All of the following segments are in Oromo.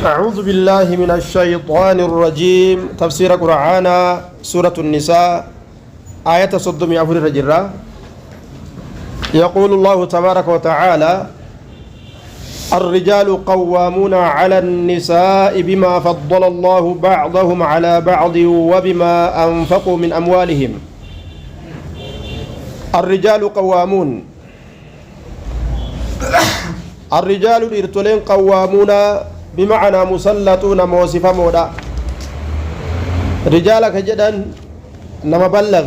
أعوذ بالله من الشيطان الرجيم تفسير قرآن سورة النساء آية صدم أفر الرجرة يقول الله تبارك وتعالى الرجال قوامون على النساء بما فضل الله بعضهم على بعض وبما أنفقوا من أموالهم الرجال قوامون الرجال الإرتلين قوامون بمعنى مسلطون موصفة مودا رجالك جدا نما بلغ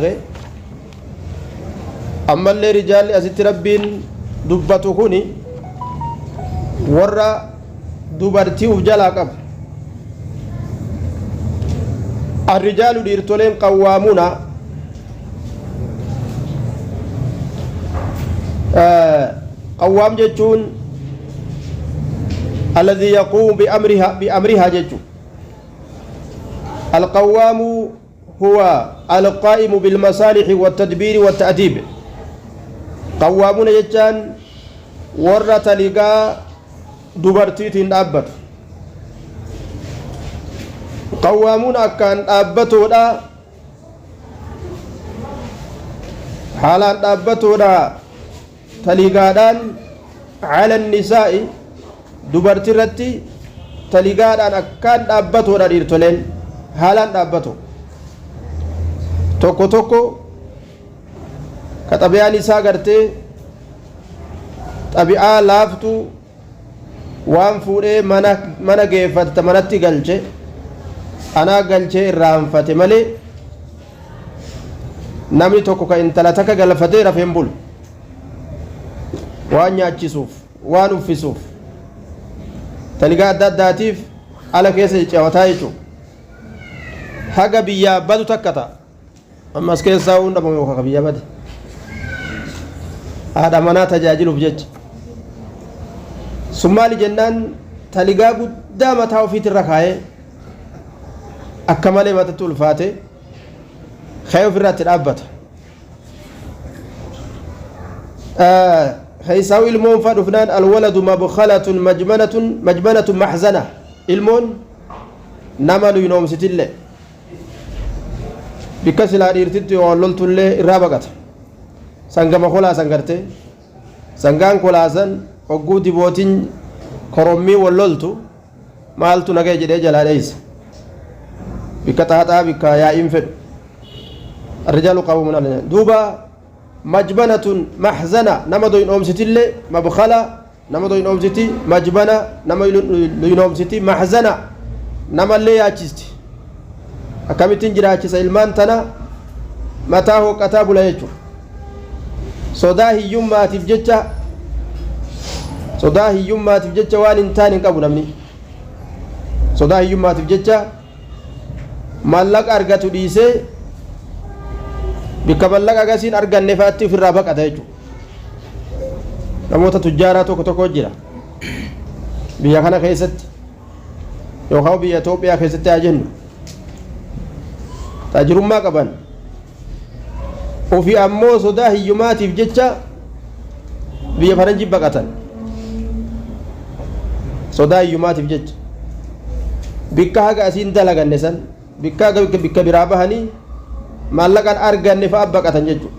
أما اللي رجال أزت ربين دبتكوني ورّا دبرتي وجلاك الرجال الإرتلين قوامون قوام جتون الذي يقوم بأمرها جتو القوام هو القائم بالمصالح والتدبير والتأديب قوامون جتان ورّة لقاء دبرتيتين أبت قوامون أكان أبتو دا حالان أبتو دا تلقادان على النساء dubartii irratti taligaadhaan akkaan dhaabbatoodha dhiirtoleen haalaan dhaabbato tokko tokko ka xabiyaan isaa gartee xabi'aa laaftu waan fuudhee mana geeffatte manatti galche anaa galchee irraanfate malee namni tokko ka intala takka galfatee rafeen bulu waan nyaachisuuf waan uffisuuf taligaa adda addaatiif ala keessa cewataa jechuun haga biyyaa badu takka ta'a ammas keessaa hunda yookaan biyyaa bade haadha manaa tajaajiluuf jecha summaali jennaan taligaa guddaa mataa ofiitirra kaa'ee akka malee matatti ulfaate ka'ee ofirratti dhaabbata هيساوي المون فدفنان الولد مبخلة مجمنة محزنة المون نمل ينوم ستلة بكسل الارتد واللولت اللي رابقت سنغم خلا سنغرتي سنغان خلاسن وقودي بوتين كرمي واللولت مالتو نغي جدي جلاليس بكتاتا بك يا انفد الرجال قوامون على دوبا مجبنة محزنة نما دوين أمستي اللي مبخلة نما دوين أمستي مجبنة نما دوين أمستي محزنة نما اللي يأتيستي أكملتين جراحة سلمان تنا متى هو كتاب لا يجوا صداه يوم ما تفجتة صداه يوم ما تفجتة وان إنتان كابو نمني صداه يوم ما تفجتة مالك أرجعت ديسه bikka ballaqa agasiin arganne faatti ofirraa baqata jechuudha namoota tujjaaraa tokko tokko jira biyya kana keessatti yookaan biyya Itoophiyaa keessatti haa jennu taajirummaa qaban ofii ammoo sodaa hiyyumaatiif jecha biyya faranjii baqatan sodaa hiyyumaatiif jecha bikka haga asiin dalaganne san bikka biraa bahanii maallaqaan arganne fa'a baqatan jechuudha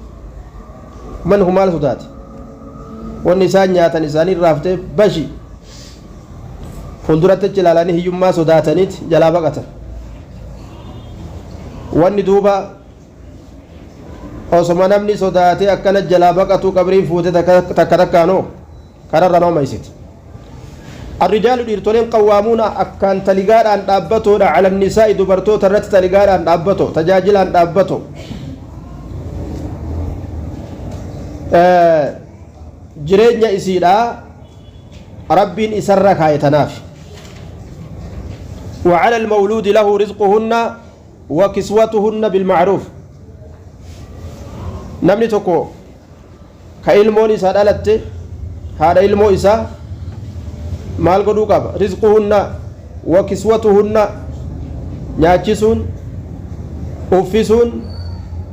man humaal sodaati wanni isaan nyaatan isaanii raaftee bashi fuulduratti ilaalanii hiyyummaa sodaataniiti jalaa baqatan wanni duuba osoma namni sodaatee akkana jalaa baqatu qabrii fuute takka takkaanoo kararra nooma isiti الرجال الإرتولين قوامون أكان تلقار أن أبتو على النساء دبرتو ترت تلقار أن أبتو تجاجل أن أبتو جرينيا إسيدا رب إسرك يتنافي وعلى المولود له رزقهن وكسوتهن بالمعروف نمني تكو كإلمون إسا دالت هذا إلمو إسا maal godhuu qaba rizquhunna wa kiswatuhunna nyaachisuun uffisuun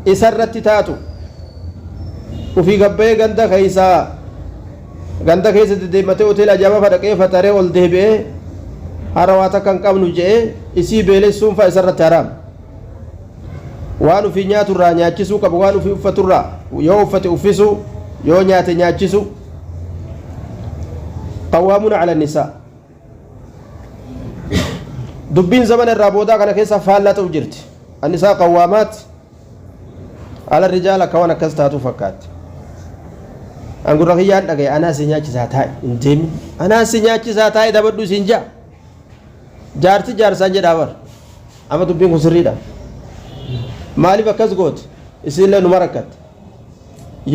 isarratti taatu ufii gabbee ganda keessa deematee hoteela ajaa'ibaa fadhaqee fataree ol deebi'ee harawaata kan qabnu je'ee isii beelessuun fa'a isarratti haraam waan ufii nyaaturraa nyaachisuu qabu waan ufii uffaturraa yoo uffate uffisuu yoo nyaate nyaachisu qawwaamuuna cala nisaa dubbiin zaman irraa boodaa kana keessa faallaa ta'u jirti annisaa qawwaamaat ala rijaala akka waan akkas taatu fakkaatti angurra kiyyaan dhagaye anaa si nyaachisaa taa'e hin deemin anaa si nyaachisaa taa'e dabadhu siin jaa jaarti jaarsaan jedhaa bar amma dubbiin kun sirriidha maaliif akkas goote isinillee numa rakkatte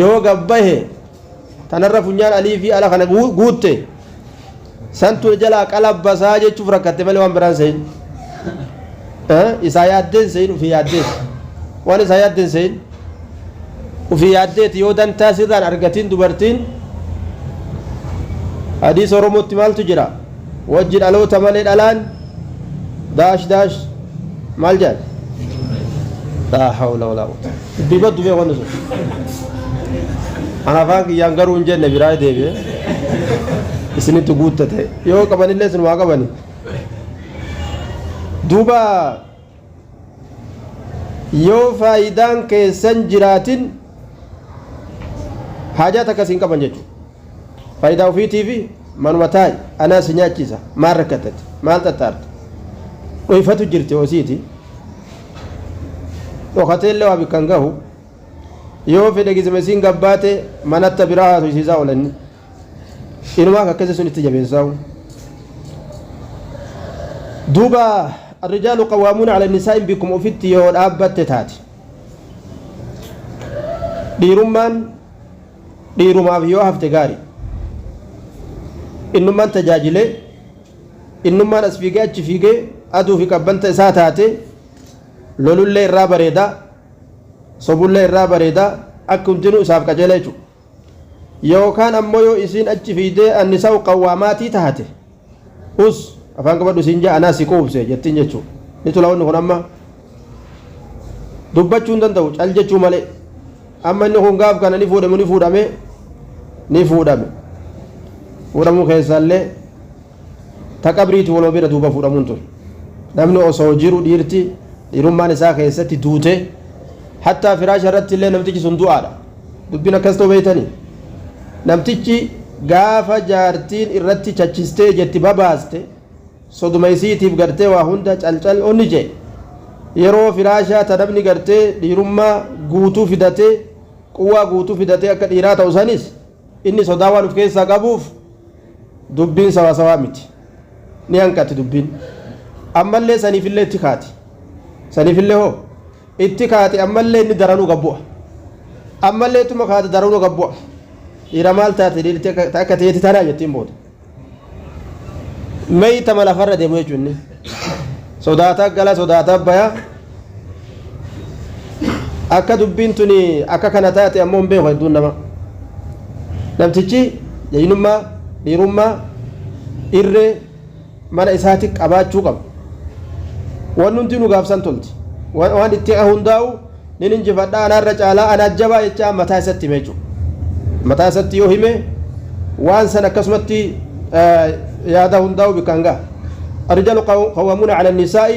yoo gabbahe tanarra funyaan alii fi ala kana guutte santu jalaa qalabbasaa jechuuf rakkatte malee waan biraan sehin isaa yaaddeen sehin ufii yaaddeen waan isaa yaaddeen sehin ufii yaaddeeti yoo dantaa sirraan argatiin dubartiin hadiisa oromootti maaltu jira wajji dhaloota malee dhalaan daash daash maal jedhan laa hawla walaa quwwata dibaddu bee wanni sun ana afaan kiyyaan garuu hin jenne biraa deebi'e isinitti guuttate yoo qabanillee isinumaa qabani duuba yoo faayidaan keessan jiraatin haajaat akkasiin qaban jechuudha faayidaa ofiitii fi manuma taa'i anaa si nyaachisa maal rakkattate maal xaxxaarte dhoyfatu jirti hoosiiti dhokateellee waa bikkan gahu yoo fedhe gizimesiin gabbaate manatta biraa haatu isiisaa oolanni inumaa akkasii sun itti jabeessaa'u duuba الرجال قوامون على النساء بكم أفتي يود أبت تاتي dhiirumaaf yoo hafte gaari innummaan tajaajile innummaan as fiigee achi fiigee aduu fi qabbanta isaa taate lolullee irraa bareeda sobullee irraa bareeda akka hundinuu isaaf qajeela jechuudha yookaan ammoo yoo isiin achi fiidee annisaa qawwaamaatii taate us afaan qabadhu isiin jaa anaa si quubse jettiin jechuudha ni tula wanni kun amma dubbachuu hin danda'u cal jechuu malee amma inni kun gaaf kana ni fuudhame fuudhamuu keessaallee ta qabriiti waloo bira duuba fuudhamuun tun namni osoo jiru dhiirummaan isaa keessatti duute hattaa firaasha irratti illee namtichi sun du'aadha dubbiin akkas ta'u beeytanii namtichi gaafa jaartiin irratti chachistee jetti babaaste soduma isiitiif gartee waa hunda calcal onni jee yeroo firaashaa ta namni gartee dhiirummaa guutuu fidatee quwwaa guutuu fidatee akka dhiiraa ta'u sanis inni sodaa waan of keessaa qabuuf dubbiin sawaa miti ni hanqatti dubbiin ammallee saniifillee itti kaati saniifillee hoo itti kaati ammallee inni daranuu gabbu'a ammallee ittuma kaate daranuu gabbu'a dhiira maal taate dhiirti akka ta'eeti tanaa jettiin booda meeytama lafarra deemu jechuun inni sodaataa gala sodaataa bayaa akka dubbiin tuni akka kana taate ammoo hin beeku hedduun nama namtichi jaynummaa dhiirummaa irree mana isaati qabaachuu qaba waan hundi nu gaafsan tolti waan itti hundaa'u nin injifadhaa anaarra caalaa anaa jabaa jechaa mataa isatti hime jechuudha mataa isatti yoo hime waan san akkasumatti yaada hundaa'u bikkaan ga'a الرجال قوامون على النساء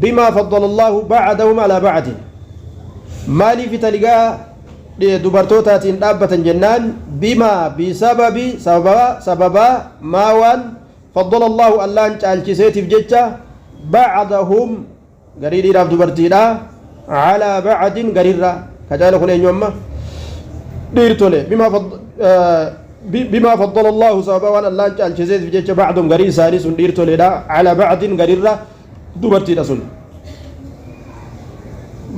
بما فضل الله بعضهم على بعض مالي في تلقى دبرتوتات دابة جنان بما بسبب سببا ما وان فضل الله الله انجالجسيت في ججة بعضهم قرير راف دبرتينا على بعض قرير كجال خلين يوم ديرتولي بما فضل الله سبحانه الله انجالجسيت في ججة بعضهم قرير سانيس ديرتولي على بعض قرير دبرتينا سن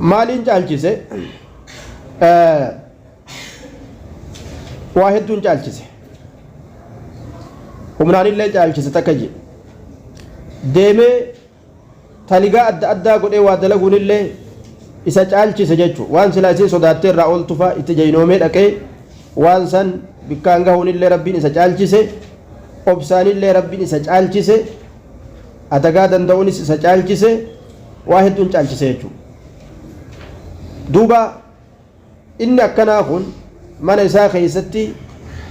مالي انجالجسي waa hedduun caalchise humnaanillee caalchise takka je deemee taligaa adda addaa godhee waa dalaguunillee isa caalchise jechuun waan silaa isii sodaattee irraa ooltufa itti jaynoomee dhaqee waan san bikkaan gahuunillee rabbiin isa caalchise obsaanillee rabbiin isa caalchise adagaa danda'uunis isa caalchise waa hedduun caalchise jechuudha duuba inni akkanaa kun mana isaa keessatti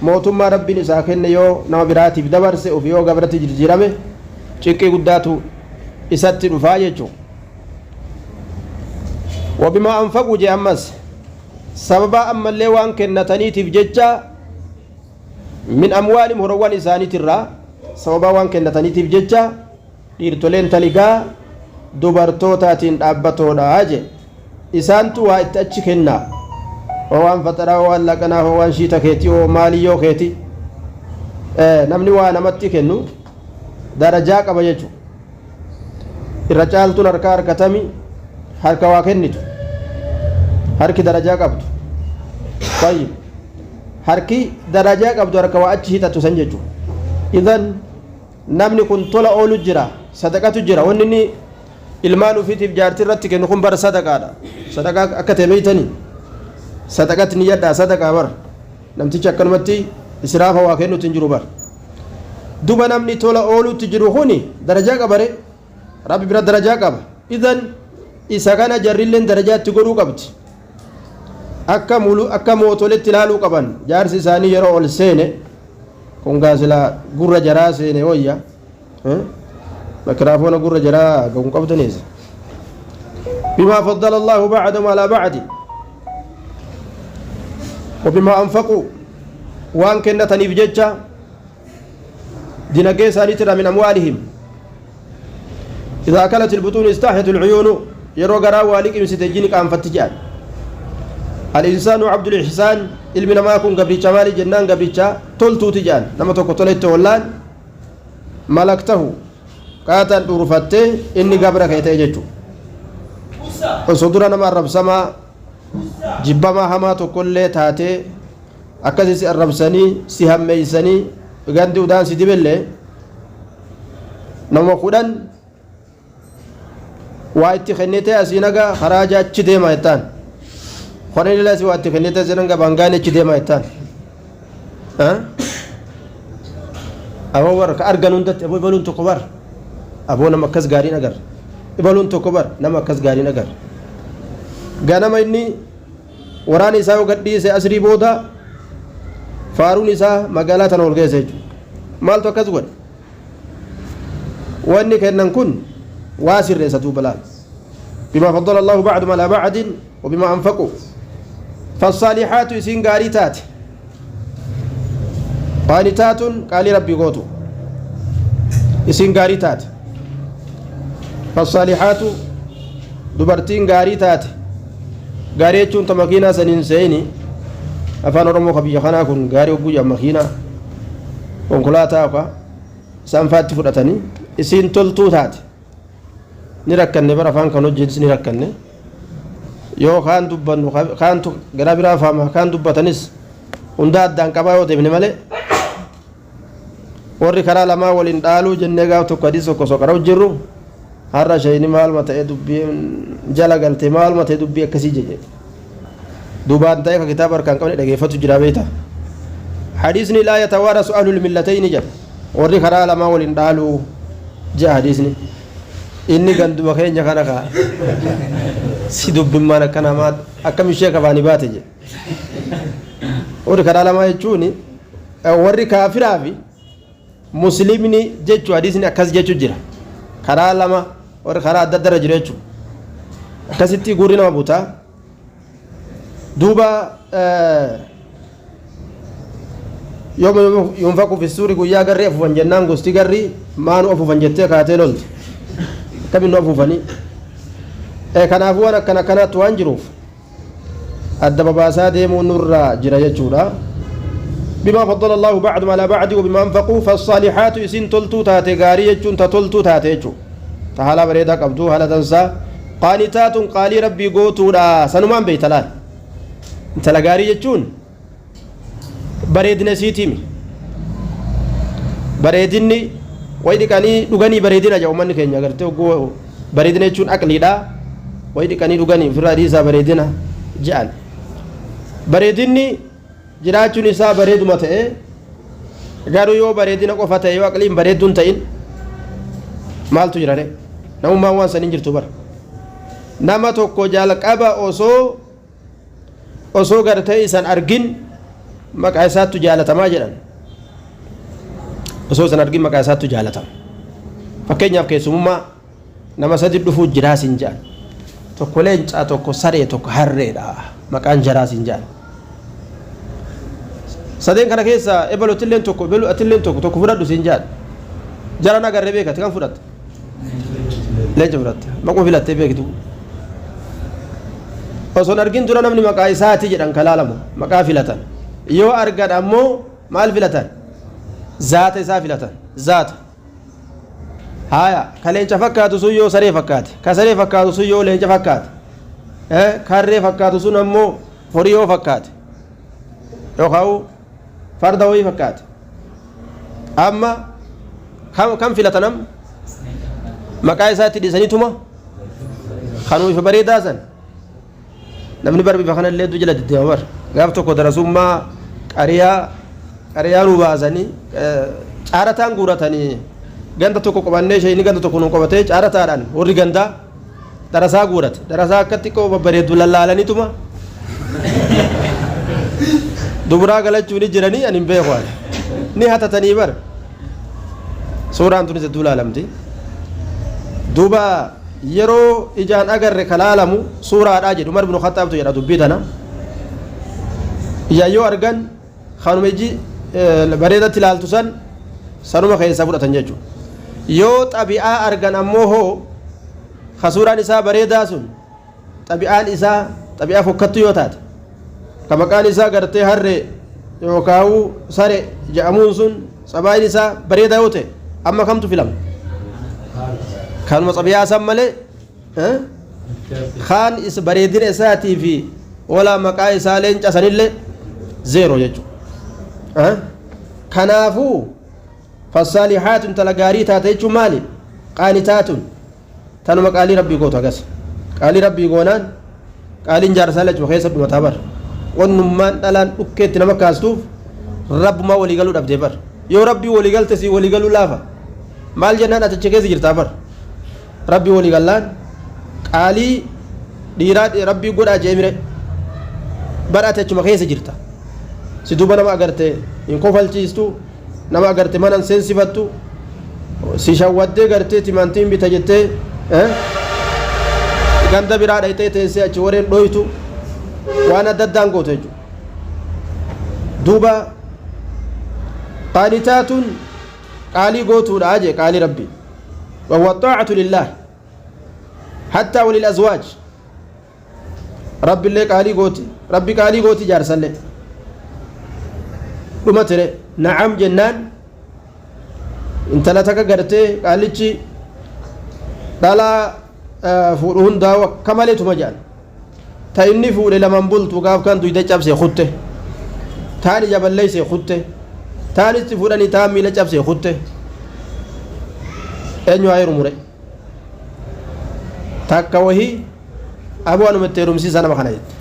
mootummaa rabbiin isaa kenne yoo nama biraatiif dabarse of yoo gabratti jijjiirame ciqqii guddaatu isatti dhufaa jechuudha. وبما أنفقوا جي أمس سببا أما اللي وان كنتني تفججا من أموالهم هروان إساني ترى سببا وان كنتني تفججا dhiirtoleen taligaa dubartootaatiin dhaabbatoodha haje isaantu waa itti achi kennaa waan fataraa waan laqanaa waan shiita keetii oo maaliyyoo keetii namni waa namatti kennu darajaa qaba jechuudha irra caaltuun harka harkatami harka waa kennitu harki darajaa qabdu tayyib harki darajaa qabdu harka waa achi hixatu san jechuudha idan namni kun tola oolu jira sadaqatu jira wanni inni ilmaan ufiitiif jaartii irratti kennu kun bara sadaqaadha sadaqaa akka ta'e beeytanii sadaqatti niyyadhaa sadaqaa bar namtichi akkanumatti israafa waa kennuutti hin jiru bar duba namni tola ooluutti jiru kuni darajaa qabare rabbi bira darajaa qaba idan isa kana jarrilleen darajaatti godhuu qabdi akka mootoletti ilaaluu qaban jaarsi isaanii yeroo ol seene kun gaasila gurra jaraa seene wayya mikraafoona gurra jaraa gahuun qabdaniisa bimaa faddala allahu bacdahum alaa bacdi وبما أنفقوا وان كنت نفجتها ديناغي سانيترا من أموالهم إذا أكلت البطون استحيت العيون يرو غرا والك مستجينك أن فتجان الإنسان عبد الإحسان ilmi namaa kun gabricha maali jennaan gabricha toltuuti jaan nama tokko toletti wallaan malaktahu qaataan dhurufattee inni gabra kee ta'e jechuudha osoo dura nama arrabsamaa jibbamaa hamaa tokkollee taatee akkasii si arrabsanii si hammeeysanii gandi udaan si dibellee nama kudhan waa itti kennitee asii naga haraaja achi deema jettaan kone lila si waa itti kennitee asii naga bangaan achi deema jettaan aboo bar ka argan hundatti aboo ibaluun tokko bar aboo nama akkas gaariin agar ibaluun tokko bar nama akkas gaariin agar ganama inni waraan isaa gadhiise asrii booda faaruun isaa magaalaa tana ol geesse jechuudha maaltu akkas godhe wanni kennan kun waa sirreessatu balaan bima faddala allahu bacdum alaa bacdin wabima anfaqu faasaalixaatu isiin gaarii taate qaanitaatun qaalii rabbii gootu isiin gaarii taate faasaalixaatu dubartiin gaarii taate gaarii jechuun ta makiinaa saniin seeyni afaan oromoo ka biyya kanaa kun gaarii hogguu jedhan makiinaa konkolaataa yookaan isaan faatti fudhatanii isiin toltuu taate ni rakkanne bara afaan kan hojjetis ni rakkanne yoo kaan dubbannu kaantu gara biraa faama kaan dubbatanis hunda addaan qabaa yoo deemne malee warri karaa lamaa waliin dhaaluu jennee gaaf tokko hadiis tokko soqara hojjirru har'a shayni maaluma ta'e dubbii jala galte maaluma ta'e dubbii akkasii jedhe dubaan ta'e ka kitaaba harkaan qabne dhageeffatu jira beeta hadiisni laa yatawaarasu ahlul millatayni jedha warri karaa lamaa waliin dhaaluu jedha hadiisni inni ganduma keenya kana kaa si dubbimmaan akkana maa akkam ishee kafaanii baate jedhe warri karaa lamaa jechuun warri kaafiraa fi muslimni jechuu hadiisni akkas jechuu jira karaa lama warri karaa adda addarra jira jechuudha akkasitti guurri nama butaa duuba yooma yunfaqu fi suuri guyyaa garri afuufan jennaan gosti garri maanu afuufan jettee kaatee lolti akkamin nu afuufanii kanaafuu waan akkana kanaatti waan jiruuf adda babaasaa deemuu nurraa jira jechuudha بما فضل الله بعضهم على بعض وبما أنفقوا فالصالحات إسين تلتو تاتي غاري يجون تتلتو تاتي يجو تهالا بريدا قبدو هالا تنسى قانتات قالي ربي قوتو لا سنمان بيتلال انت لغاري يجون بريدنا سيتيمي بريدني ويدي كاني لغاني بريدنا جو من كينيا غرتو بريدنا يجون أقلي لا ويدي كاني لغاني فراديسا بريدنا جعل بريدني jiraachuun isaa bareeduma ta'e garuu yoo bareedina qofa ta'e yoo aqliin bareedduun ta'in maaltu jira namummaan waan saniin jirtu bara nama tokko jalqaba osoo gartee isan argin maqaa isaattu jaalatamaa jedhan osoo isan argin maqaa isaattu jaalatama fakkeenyaaf keessummaa nama sadi dhufuu jiraa siin jedhan tokko leencaa tokko saree tokko harreedha maqaan jaraa siin jedhan sadeen kana keessa ebalutilleen tokko ebalutilleen tokko fudhadhu siin jedhan jaraan agarree beekate kan fudhatte leenca fudhatte maquma filattee beektu osoo argin dura namni maqaa isaati jedhan kalaalamu maqaa filatan yoo argan ammoo maal filatan zaata isaa filatan zaata haya ka leenca fakkaatu sun yoo saree fakkaate ka saree fakkaatu sun yoo leenca fakkaate karree fakkaatu sun ammoo horii yoo fakkaate yookaan farda horii fakkaate amma kam filatanam maqaa isaatti dhiisaniituma kanuu ifa bareedaa san namni bar bifa kanallee du jala deddeema bar gaaf tokko darasummaa qariyaa nu baasanii caarataan guuratanii ganda tokko qobannee shayini ganda tokko nu qobatee caarataadhaan warri gandaa darasaa guurate darasaa akkatti qoba bareedu lallaalaniituma duburaa galachuu ni jiranii ani hin beeku ni hatatanii bar suuraan tunis hedduu laalamti duuba yeroo ijaan agarre kalaalamu suuraadhaa jedhu Umar ibn Khattaabtu jedha dubbii tana ijaan yoo argan kanuma iji bareedatti ilaaltu san sanuma keessaa fudhatan jechuudha yoo xabi'aa argan ammoo hoo kasuuraan isaa bareedaa sun xabi'aan isaa xabi'aa fokkattu yoo taate ka maqaan isaa gartee harree yookaan sare jedhamuun sun xabaan isaa bareedaa yoo ta'e amma kamtu filama kanuma xabi'aa san malee kaan is bareedina isaatii fi walaa maqaa isaa leenca sanillee zeero jechuudha kanaafuu fassaalihaatun tala gaarii taate jechuun maali qaanitaatun tanuma qaalii rabbii gootu agas qaalii rabbii goonaan qaaliin jaarsaa lachuma keessa dhumataa bar wannummaan dhalaan dhukkeetti nama kaastuuf rabbumaa waliigaluu dhabdee bar yoo rabbii waliigalte si waliigaluu laafa maal jennaan aticha keessa jirtaa bar rabbii waliigallaan qaalii dhiiraa rabbii godhaa jeemire bar atachuma keessa jirta si duuba nama agarte hin kofalchiistu nama agarte manan seensifattu si shawwaddee gartee timantiin bita jettee ganda biraa dhayxee teessee achi wareen dhoytu waan adda addaan gootu jechuudha duuba qaanitaatun qaalii gootuudha jee qaalii rabbii وهو الطاعة لله حتى وللأزواج رب اللي قالي قوتي ربي قالي قوتي جارس اللي رمتري نعم جنان انت لا تقرتي قالي دالا فورهن داوة كمالي تمجال تايني فوري لمن بلت وقاف كان دويدة جابسي خطة تاني جبل ليسي خطة تاني استفوراني تامي لجابسي خطة eenyu haa hirumure takka wahii abuu anuma itti heerumsiisa nama kana jette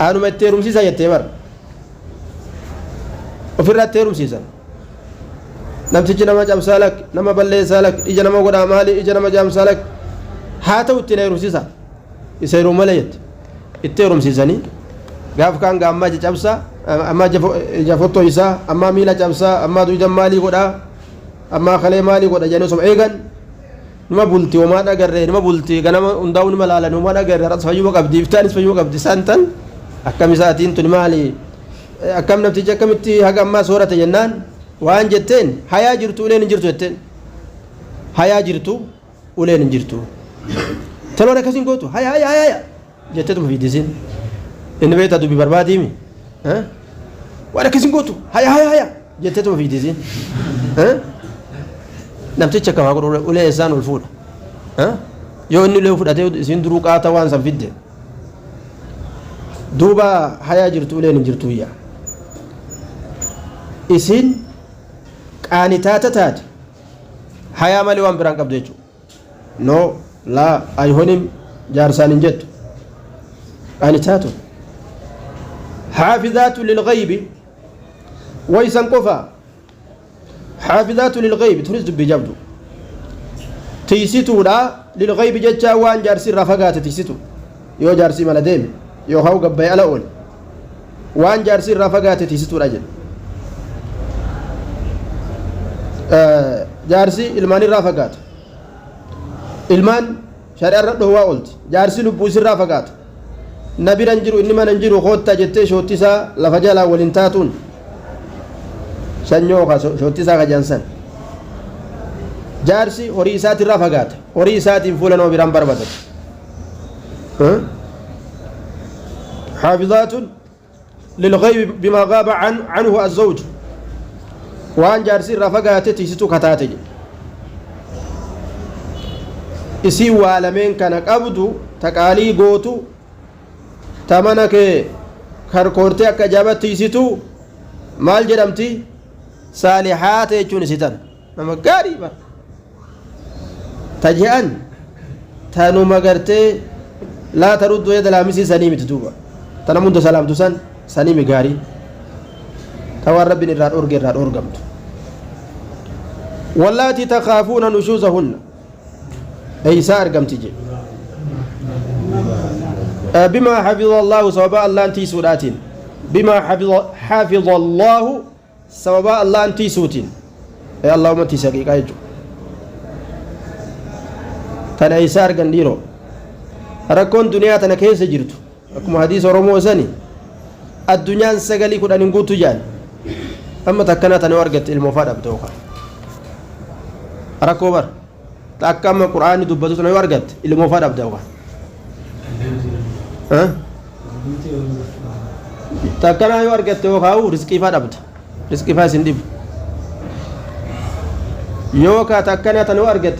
anuma itti heerumsiisa jettee bar ofirraa itti heerumsiisan namtichi nama cabsaa lak nama balleessaa lak ija nama godhaa maali ija nama jaamsaa lak haa ta'u ittiin heerumsiisa isa heerum malee jette itti heerumsiisanii gaaf kaan gaa ammaa ija cabsaa ammaa ija fottoo isaa ammaa miila cabsaa ammaa duujan maalii godhaa amma kale mali godha jeno som egan numa bulti o ma dagarre numa bulti ganama undaw numa lala numa dagarre ras fayu qabdi iftanis fayu qabdi santan akkam isaatiin tun mali akkam nafti jakamitti haga amma soorata jennaan waan jetteen hayaa jirtu uleen jirtu jetteen hayaa jirtu uleen jirtu taloora kasin gootu haya jetteetu fiidisin inni beeta dubi barbaadimi waan kasin gootu haya jetteetu fiidisin namticha kama godhu ulee isaan ol fuudha yoo inni ulee fudhatee isin duruu qaata waan san fidde duuba hayaa jirtu uleen hin jirtu yaa isin qaanitaata taate hayaa malee waan biraan qabdu jechuudha no laa ayhonim jaarsaan hin jettu qaanitaatu xaafizaatu lilghaybi waysan qofaa حافظات للغيب تريد بجبدو تيسيتو لا للغيب جتا وان جارسي رفقات تيسيتو يو جارسي مالا ديم يو هاو قباي على أول وان جارسي رفقات تيسيتو رجل جارسي إلمان الرافقات إلمان شرع الرهوا قلت جارسي لبوس الرافقات نبي رنجرو إنما ننجرو خوتا جتة شوتيسا لفجالا ولنتاتون سنيوكا شوتيسا كجانسان جارسي هريسات الرافقات هريسات فولان وبرام بربطت حافظات للغيب بما غاب عنه الزوج وان جارسي الرافقات تيستو كتاتي isi waalameen kana qabdu taqaalii gootu tamana kee karkoortee akka jabattiisitu maal jedhamti saalihaata jechuun isitan nama gaarii bar taje'an tanuma gartee laa taruddu yada laamisii sanii miti duuba tana munda salaamtu san sanii mi gaarii tawaan rabbiin irraa dhorge irraa dhorgamtu wallaatii takaafuuna nushuuzahunna أيسا أرقمت جي بما حفظ الله سوابا الله أنتي سوراتين بما حفظ الله سوابا الله أنتي سوتين يا اللهم أنتي سقيقا يجو تنا أيسا أرقن ديرو ركون دنيا تنا كيس جرتو أكما حديث رمو سني الدنيا سقلي كنا ننقوتو جان أما تكنا تنورقت المفادة بتوقع ركو بر تأكما القرآن دبته سنة ورقت اللي مفاد أبدأوها ها تأكنا ورقت توقعه رزقي فاد أبد رزقي فاد سندب يوكا تأكنا تنورقت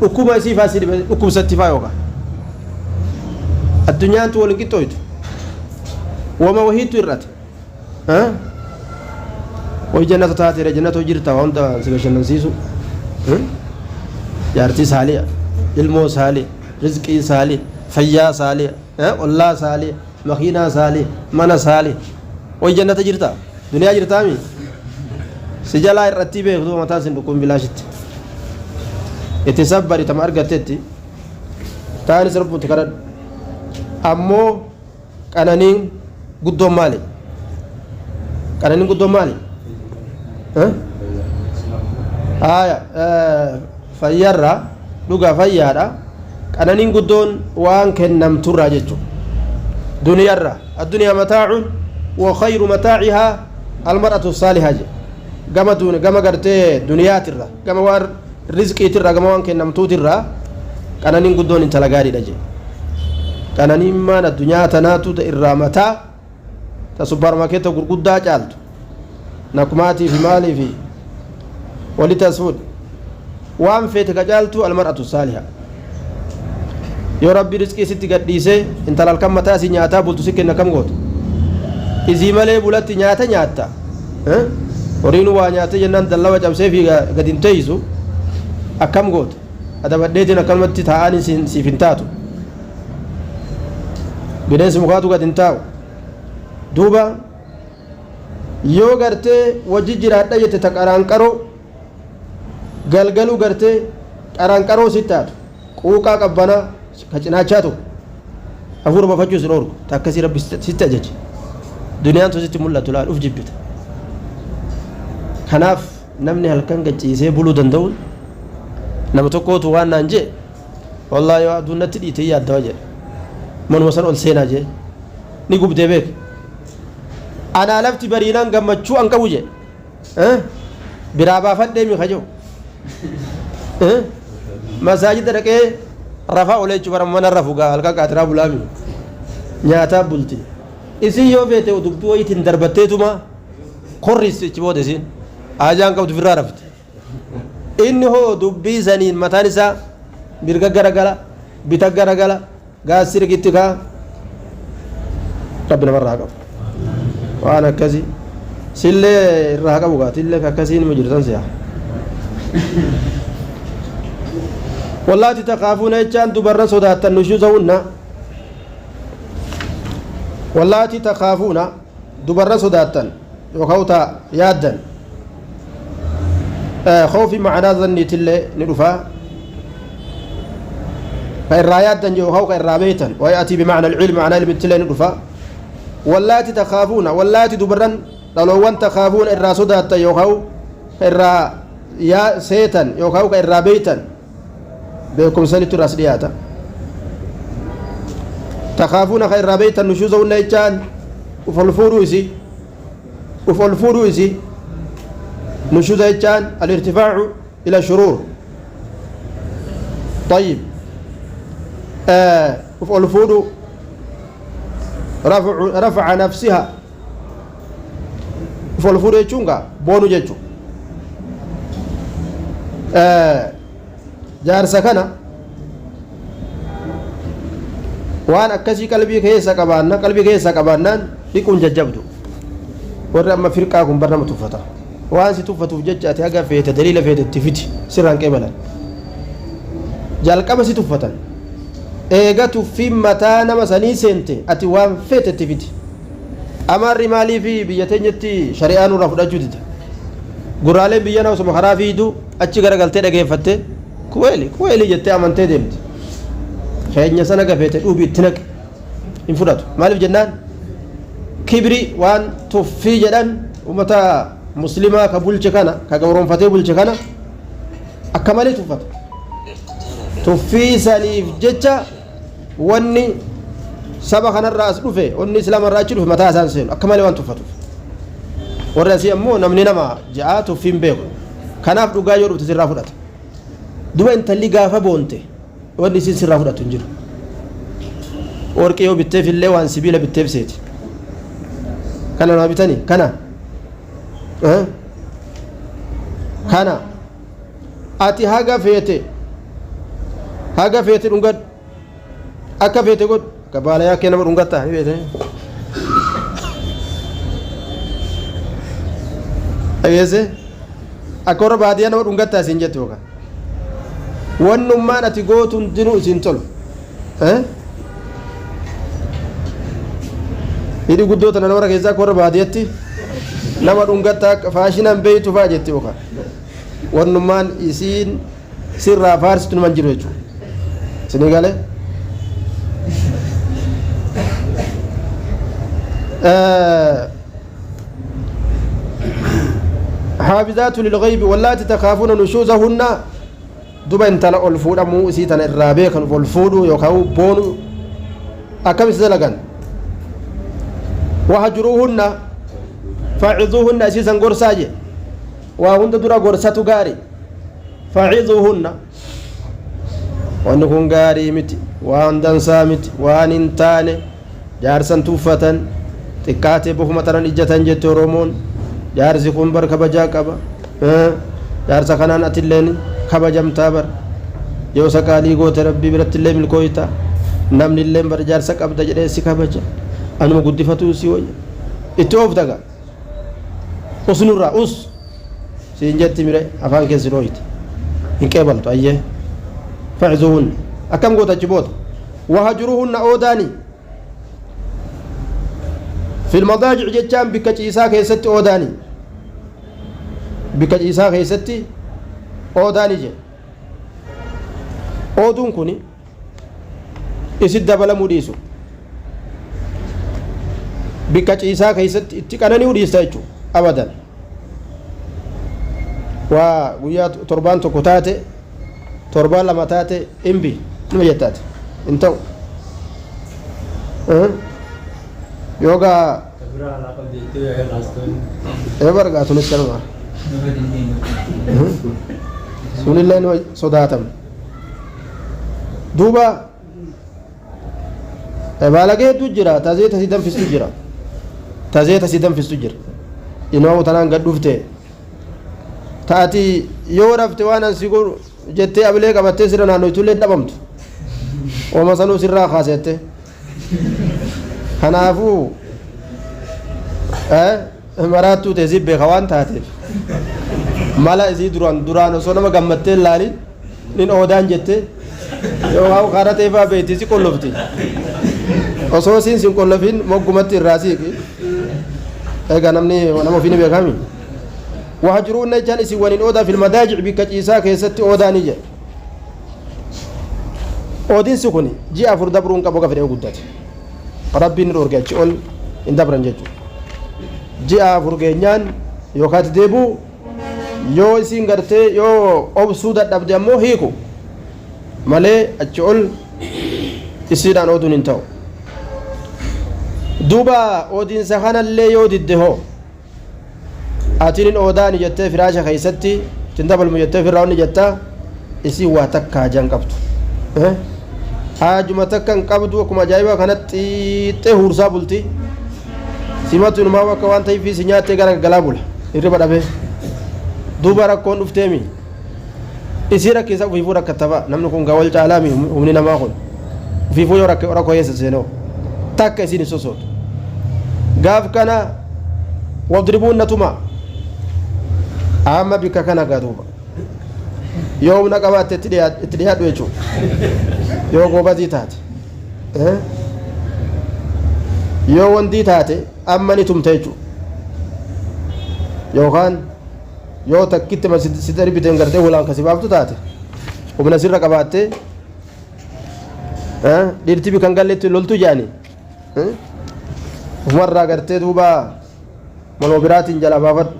حكومة سي فاسد حكومة ستفا يوكا الدنيا تولن كتويت وما وهيت الرات ها وجنة تاتي جنة وجرتا وانت سكشن نسيسو jaartii saaliya ilmoo saaliya rizqii saaliya fayyaa saaliya ollaa saaliya makiinaa saaliya mana saaliya way jannata jirta duniyaa jirtaami si jalaa irratti beektu mataa sin dhukkun bilaashitti itti sabbari tama argattetti taanis rabbutti kadhadhu ammoo qananiin guddoon maali qananiin guddoon maali fayyarra dhuga fayyaadha qananiin guddoon waan kennamturraa jechuudha duniyarra addunyaa mataacun wa khayru mataacihaa almar'atu saalihaa je gama gartee duniyaatirra gama waan rizqiitirra gama waan kennamtuutirra qananiin guddoon intala gaariidha je qananiin maan addunyaa tanaatu irraa mataa ta supparmaarkeeta gurguddaa caaltu nakumaatii fi maalii fi walitti as fuudhe waan feete kacaaltu almar'atu saaliha yoo rabbi rizqii sitti gadhiisee intala halkan mataa si nyaataa bultu si kenna kam gootu isii malee bulatti nyaata nyaatta horiin waa nyaate jennaan dallawa cabsee fi gadi hin teeysu akkam gootu adabadheetiin akkanumatti taa'anii siif hin taatu bineensi mukaatu gad hin taa'u duuba yoo gartee wajji jiraadha jette ta qaraanqaroo galgaluu gartee qaraanqaroo si taatu quuqaa qabbanaa ka cinaachaa tokko hafuura bafachuu sin orgu ta akkasii rabbi sitti ajaje duniyaan tun sitti mul'atu laal uf jibbita kanaaf namni halkan gacciisee buluu danda'uun nama tokkootu waan naan jee wallaahi yoo aduun natti dhiitee yaaddawa jedhe manuma san ol seenaa jee ni gubdee beek anaa lafti bariinaan gammachuu an qabu jedhe biraa baafadhee mi kaja'u masaajida dhaqee rafaa olee jechuun bara mana rafu gaa halkan qaatiraa bulaami nyaataa bulti isin yoo feete dubbii wayitiin darbatteetuma korris ichi booda isin ajaan qabdu firraa rafte inni hoo dubbii saniin mataan isaa mirga garagala bita garagala gaassi rigitti kaa rabbi namarraa qabu waan akkasii sillee irraa qabu gaa tillee akkasii nima jirtan siyaa واللاتي تخافون يجان دبر صدات النشوزهن واللاتي تخافون دبر صدات وخوتا يادا خوفي معنا ظني تلي ندفا فالرايات جو خوك الرابيتا ويأتي بمعنى العلم معنى علم تلي ندفا واللاتي تخافون واللاتي دبرن لو وان تخافون الراسدات يوخو الرا يا سيتن يوكاو كإرابيتن بكم سنة راسلياتا تخافون كإرابيتن نشوزون نيجان وفالفورو إسي نشوز يجان الارتفاع إلى الشرور طيب وفالفورو رفع نفسها وفالفورو يجونغا بونو جيجو jaarsa kana waan akkasii qalbii keessa qabaannaan dhiquun jajjabdu warri amma firqaa kun barnama tuffata waan si tuffatuuf jecha ati haga feete daliila feete itti fiti sirraan qeebalan jalqaba si tuffatan eega tuffiin mataa nama sanii seente ati waan feete itti fiti amarri maalii fi biyya teenyatti shari'aan irraa fudhachuu dida gurraaleen biyya na osuma karaa fiidu achi garagaltee dhageeffatte kuweeli jettee amantee deemti keenya sana gafeete dhuubi itti naqe hin fudhatu maaliif jennaan kibri waan tuffii jedhan ummata muslimaa ka bulche kana ka gabroonfatee bulche kana akka malee tuffata tuffii saniif jecha wanni saba kanarraa as dhufe wanni islaamarraa achi dhufe mataa isaan seenu akka malee waan tuffatuuf warri asii ammoo namni nama ja'a tuffiin beeku kanaaf dhugaa yoo dhufte sirraa fudhata duba intalli gaafa boonte wanni isin sirraa fudhatu hin jiru warqii yoo bitteef illee waan sibiila bitteef seeti kana nama bitanii kana ati haga feete dhungadhu akka feete godhu akka baalayaa kee nama dhungatta ni beete dhageesse akka warra baadiyyaa nama dhungattaa isin jette yookaan wannummaan ati gootuun dinuu isin tolu hidhi guddoo tana nama keessaa akka warra baadiyyatti nama dhungattaa faashinaan beeytu fa'aa jette yookaan wannummaan isiin sirraa faarsitu numan jiru jechuudha isinii galee حافظات للغيب واللاتي تخافون نشوزهن دوبا انتلا الفودا مو سيتنا الرابع كان الفودو يوكاو بونو اكم سلغان وهجروهن فاعذوهن اسيسا غورساجي وهند درا غورساتو غاري فاعذوهن وانكم غاري متي واندان سامتي وان انتاني جارسن توفتن تكاتي بهما ترن اجتن جتو رومون jaarsi kun bar kabajaa qaba jaarsa kanaan atilleen kabajamtaa bar yoo sakaalii goote rabbii biratti illee milkooyta namni illee bar jaarsa qabda jedhee si kabaja anuma guddifatu si wayya itti ooftaga usnurraa siin jetti mire afaan keessi dhooyte hin qeebaltu ayyee facizuhun akkam gootachi boota wahajruhunna oodaanii في المضاجع جتان بكتشيسا كيستي أوداني بكتشيسا كيستي أوداني جي أودون كوني إسد دبلا موديسو بكتشيسا كيستي اتكانني وديستا يجو أبدا ويا تربان تكوتاتي تربان لما تاتي إمبي نمجتاتي انتو yoga ebarga tunis kanuma sunilleen sodaatam duuba baalagee hedduu jira tazeeta si danfistu jira inoo tanaan gad dhufte taati yoo rafte waan an si godhu jettee abilee qabattee sira naannoytullee dhabamtu ooma sanuu sirraa kaasette kanaafuu maraattuu teesii beeka waan taateef mala isii duraan osoo nama gammattee ilaalin nin oodaan jette yoo karaa teefaa beektii si qollofti osoo siin sin qollofin moggumatti irraa siiqi egaa namni nama ofii ni beekami wahajruunna jechaan isin waniin oodaa filmadaajic bikka ciisaa keessatti oodaanii jedhe oodiinsi kun ji'a 4 dabruun qabu gafedhee guddate rabbiin dhorge achi ol hin dabran jechuudha ji'a 4 geenyaan yookaan deebuu yoo isiin gartee yoo obsuu dadhabde ammoo hiiku malee achi ol isiidhaan oduun hin ta'u duuba oodiinsa kanallee yoo didde hoo atinin oodaani jettee firaasha keessatti tindabalmu jettee firraa onni jettaa isii waa takka hajaan qabdu haajuma takka hin qabdu akkuma ajaa'ibaa kanatti xiixxee huursaa bulti simatu inumaa akka waan ta'eef si nyaattee gara galaa bula hirriba dhabee duuba rakkoon dhufteemi isii rakkeessa ufiifuu rakkattaba namni kun gaawwal caalaami humni namaa kun ufiifuu yoo rakkoo yeessa seenoo takka isiin hin sosootu gaaf kana wadribuun natuma amma bikka kana gaa duuba yoo humna qabaatte itti dhiyaadhu jechuudha yoo gobatii taate yoo wandii taate amma ni tumte jechuudha yookaan yoo takkitti si darbiteen gartee hulaan kasi baaftu taate humna sirra qabaatte dhirti bikan galleetti loltu jaani ufumarraa gartee duuba maloo biraatiin jala baafadhu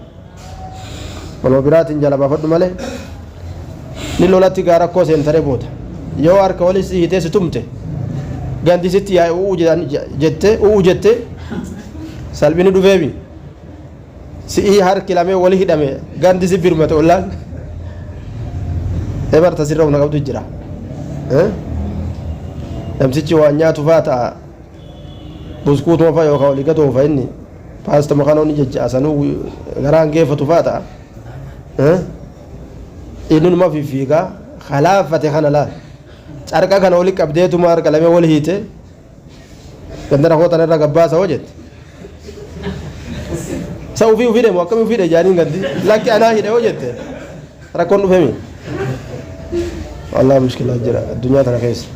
maloo biraatiin jala baafadhu malee ni lolatti gaa rakkoo seentaree booda yoo harka walis hiitee si tumte gandisitti yaa u'uu jette salphini dhufeemi si'ii harki lamee wali hidhame gandisi birmate ollaan ebarta sirra humna qabdu jira namtichi waan nyaatu faa ta'a buskuutuma fa yookaan olii gatoo fa inni paastama kanoonni jajjaasanuu garaan geeffatu faa ta'a inni numa fiigaa khalaafate kana laal carqa kana oli qabdeetuma harka lamee wali hiite gandana hootan irra gabbaasa hoo jette sa ufii ufii deemu akkamii ufii dhe jaaniin gandi lakki anaa hidhe hoo jette rakkoon dhufemi wallahi mushkilaa jira addunyaa tana keessa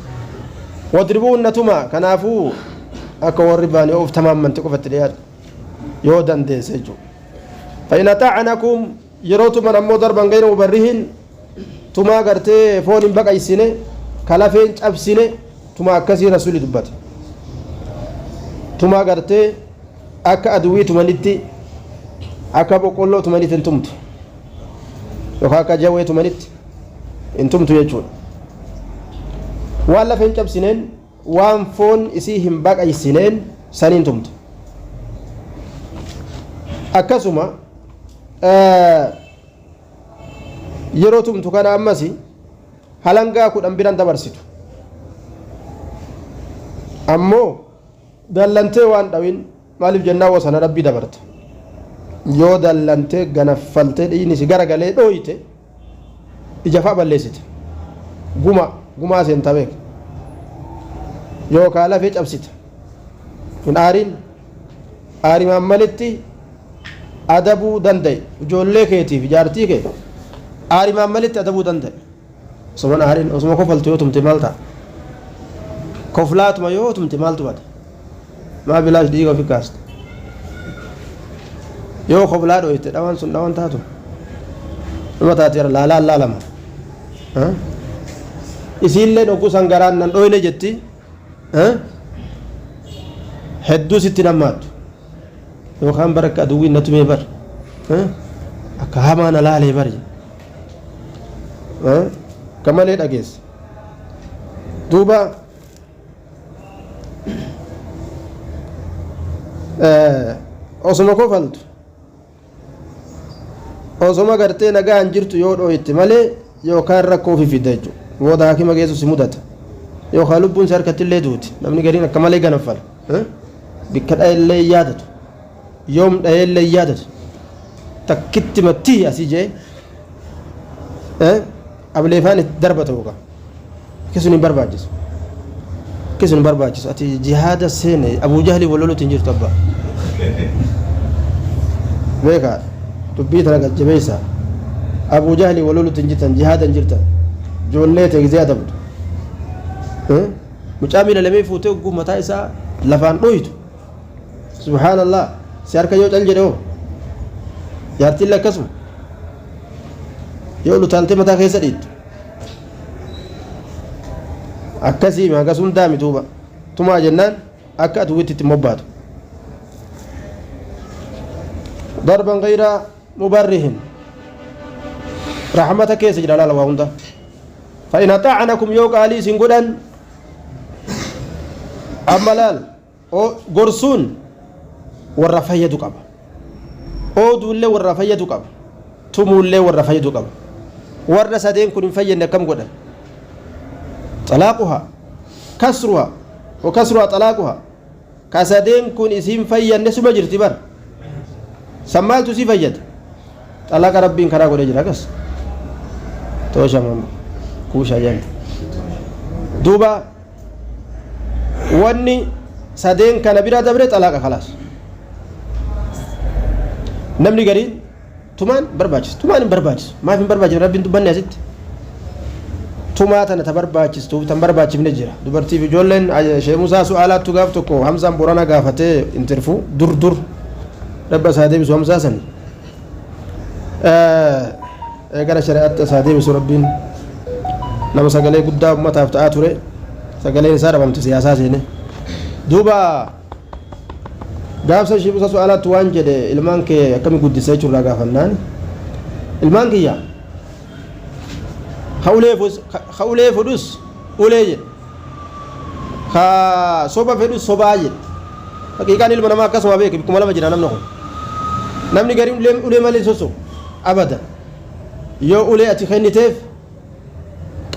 wadribuun natuma kanaafuu akka warri baan yoo uf tamaammanti qofatti dhiyaadha yoo dandeesse jechuudha فإن أطعنكم يروتم من أمو ضربا غير مبرهن تما غرتي فون بقى يسنه كلافين أبسنه تما كسي رسول دبت تما غرتي أكا أدوي تمانيتي أكا بقولو تمانيت انتمت يوكا جاوي تمانيت انتمت يجون ولا فين أبسنين وان فون إسيهم بقى يسنين سنين تمت أكسما yeroo tumtu kana ammasi halangaa kudhan biran dabarsitu ammoo dallantee waan dhawin maaliif jennaa wasana rabbii dabarta yoo dallantee ganaffaltee dhiini si garagalee dhooyite ijafaa balleessite gumaa seentaa beek yookaan lafee cabsite hin aarimaan malitti adabuu danda'e ijoollee keetiif jaartii kee aarimaan malitti adabuu danda'e osoman aariin osuma kofaltu yoo tumte maal ta'a koflaatuma yoo tumte maaltu bada maa bilaash dhiiga ofi kaasta yoo koflaa dhoyte dhawan sun dhawan taatu dhuma taateera laalama isiillee dhoggu sangaraan nan dhoyne jetti hedduu sitti nammaattu yookaan bara akka aduwwiin na tumee bar akka hamaa na laalee bar kamalee dhageessa duuba osuma kofaltu osuma gartee nagaan jirtu yoo dhooyte malee yookaan rakkoo fifidda jechuudha booda haakima geessu si mudata yookaan lubbuun si harkatti illee duuti namni gariin akka malee ganaffala bikka dha'ellee yaadatu yoom dha'ellee yaadatu takkitti mattii asii jee ableefaan itti darbata yookaan akkasumas hin barbaachisu ati jihaada seene abuu jahli waloluutiin jirtu abbaa beekaa dubbii tana gajjabeessa abuu jahli waloluutiin jirtan jihaada hin jirtan ijoollee teegisee adabdu mucaa miila lamee fuutee ogguu mataa isaa lafaan dhoytu subhaanallah si harka yoo cal jedhe hoo jaartillee akkasuma yoo lutaaltee mataa keessa dhiittu akkasii akkasuma daami duuba tumaa jennaan akka aduwitti itti mobbaatu darban gayra mubarrihin رحمتك كيس جلال وهندا فإن أطعنكم يوك علي سنقودان أملال أو غرسون والرفاية قبا أو دولة والرفاية قبا تمولة والرفاية قبا ورد سدين كن فينا كم قدر طلاقها كسرها وكسرها طلاقها كسدين كن اسم فينا سما جرتي بر سمالت سي فيد طلاق ربين كرا قد جراكس توشا مام كوشا جان دوبا واني سدين كان بيرا دبر طلاق خلاص نمني غري tumaan barbaachisu tumaan hin barbaachisu maaf hin barbaachifne rabbiin dubbanne asitti tumaa tana ta barbaachistu tan barbaachifne jira dubartiif ijoolleen Sheekh Musaa su'aalaattu gaaf tokko Hamzaan Borana gaafatee interfuu dur rabba isaa deebisu Hamzaa san gara shari'aatti isaa deebisu rabbiin nama sagalee guddaa ummataaf ta'aa ture sagaleen isaa dhabamte siyaasaa seene duuba gaafsa Sheekh Musaa su'aalaattu waan jedhe ilmaan kee akkami guddisee jirraa gaafannaan ilmaan kiyya haulee fudhus ulee jedhe ka soba fedhus sobaa jedhe haqiiqaan ilma namaa akkasuma beeke bikkuma lama jira namni kun namni garii ulee malee soso abada yoo ulee ati kenniteef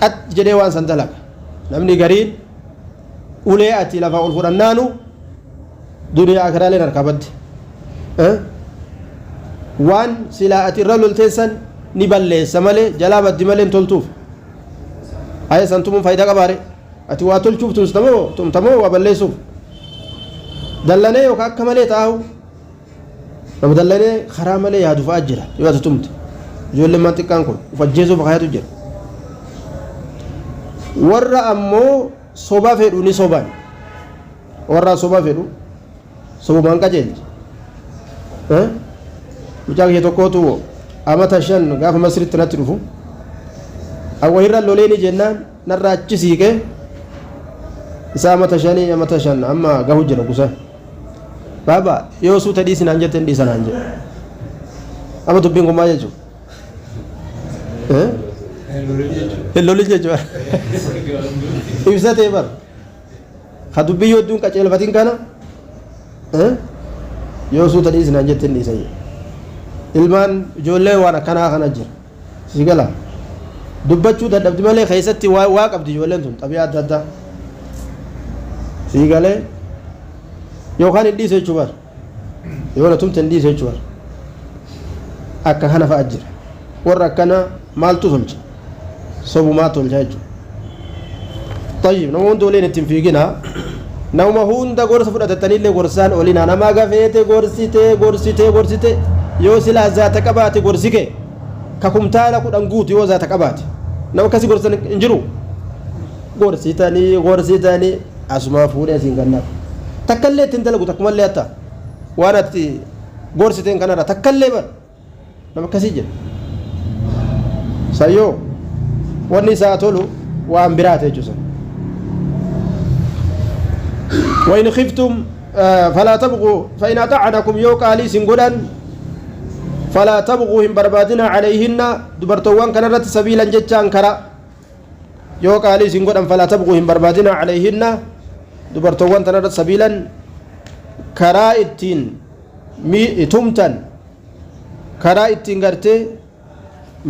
qat jedhee waan san dalaga namni gariin ulee ati lafaa ol fudhannaanu duniyaa akiraaleen harkaa badde waan silaa ati irra lolteessan ni balleessa malee jalaa baddi malee hin toltuuf ayee san tumuun faayidaa qabaare ati waa tolchuuf tumtamoo waa balleessuuf dallanee yookaan akka malee taa'u nama dallanee karaa malee yaadu fa'aa jira yoo ati tumte ijoolleen maan xiqqaan kun uf ajjeesuuf hayatu jira warra ammoo soba fedhu ni soban warra soba fedhu sobumaan qajeelchi mucaa kiyya tokkootu amata 5 gaafa masritti natti dhufu awwahirra loleeni jennaan narraa achi siiqee isaa amata 5 amma gahu jira gusa baaba yoo suuta dhiisinaan jette hin dhiisanaan jedhe amma dubbiin kun maal jechuudha hin lolin jechuudha ibsatee bar ka dubbii yoo idduun qaceelfatiin kana yoo suuta dhiisinaan jette hin dhiisan ilmaan ijoollee waan akkanaa kana jira si gala dubbachuu dadhabdi malee keessatti waa qabdi ijoolleen tun xabiyaa adda addaa si galee yookaan hin dhiise jechuu bar yoo na tumte hin dhiise jechuu bar akka kana fa'a jira warra akkana maaltu tolcha sobumaa tolcha jechuudha tayyib nama hundi waliin ittiin fiiginaa nama hunda gorsa fudhatattanillee gorsaan olinaa nama gafeete gorsite yoo silaa zaata qabaate gorsike ka kumtaala 10 guutu yoo zaata qabaate nama kasi gorsan hin jiru gorsitanii asuma fuudhee siin gannaaf takkallee ittiin dalagu takkumallee hatta waan ati gorsiteen kanarra takkallee bar nama kasii jira sayyoo wanni isaa tolu waan biraate jechuusan وإن خفتم فلا تبغوا فإن أطعنكم يوكالي سنغدان فلا تبغوا هم بربادنا عليهن دبرتوان كانت سبيلا جتان كرا يوكالي سنغدان فلا تبغوا هم بربادنا عليهن دبرتوان كانت سبيلا كرا التين تمتن كرا التين غرتي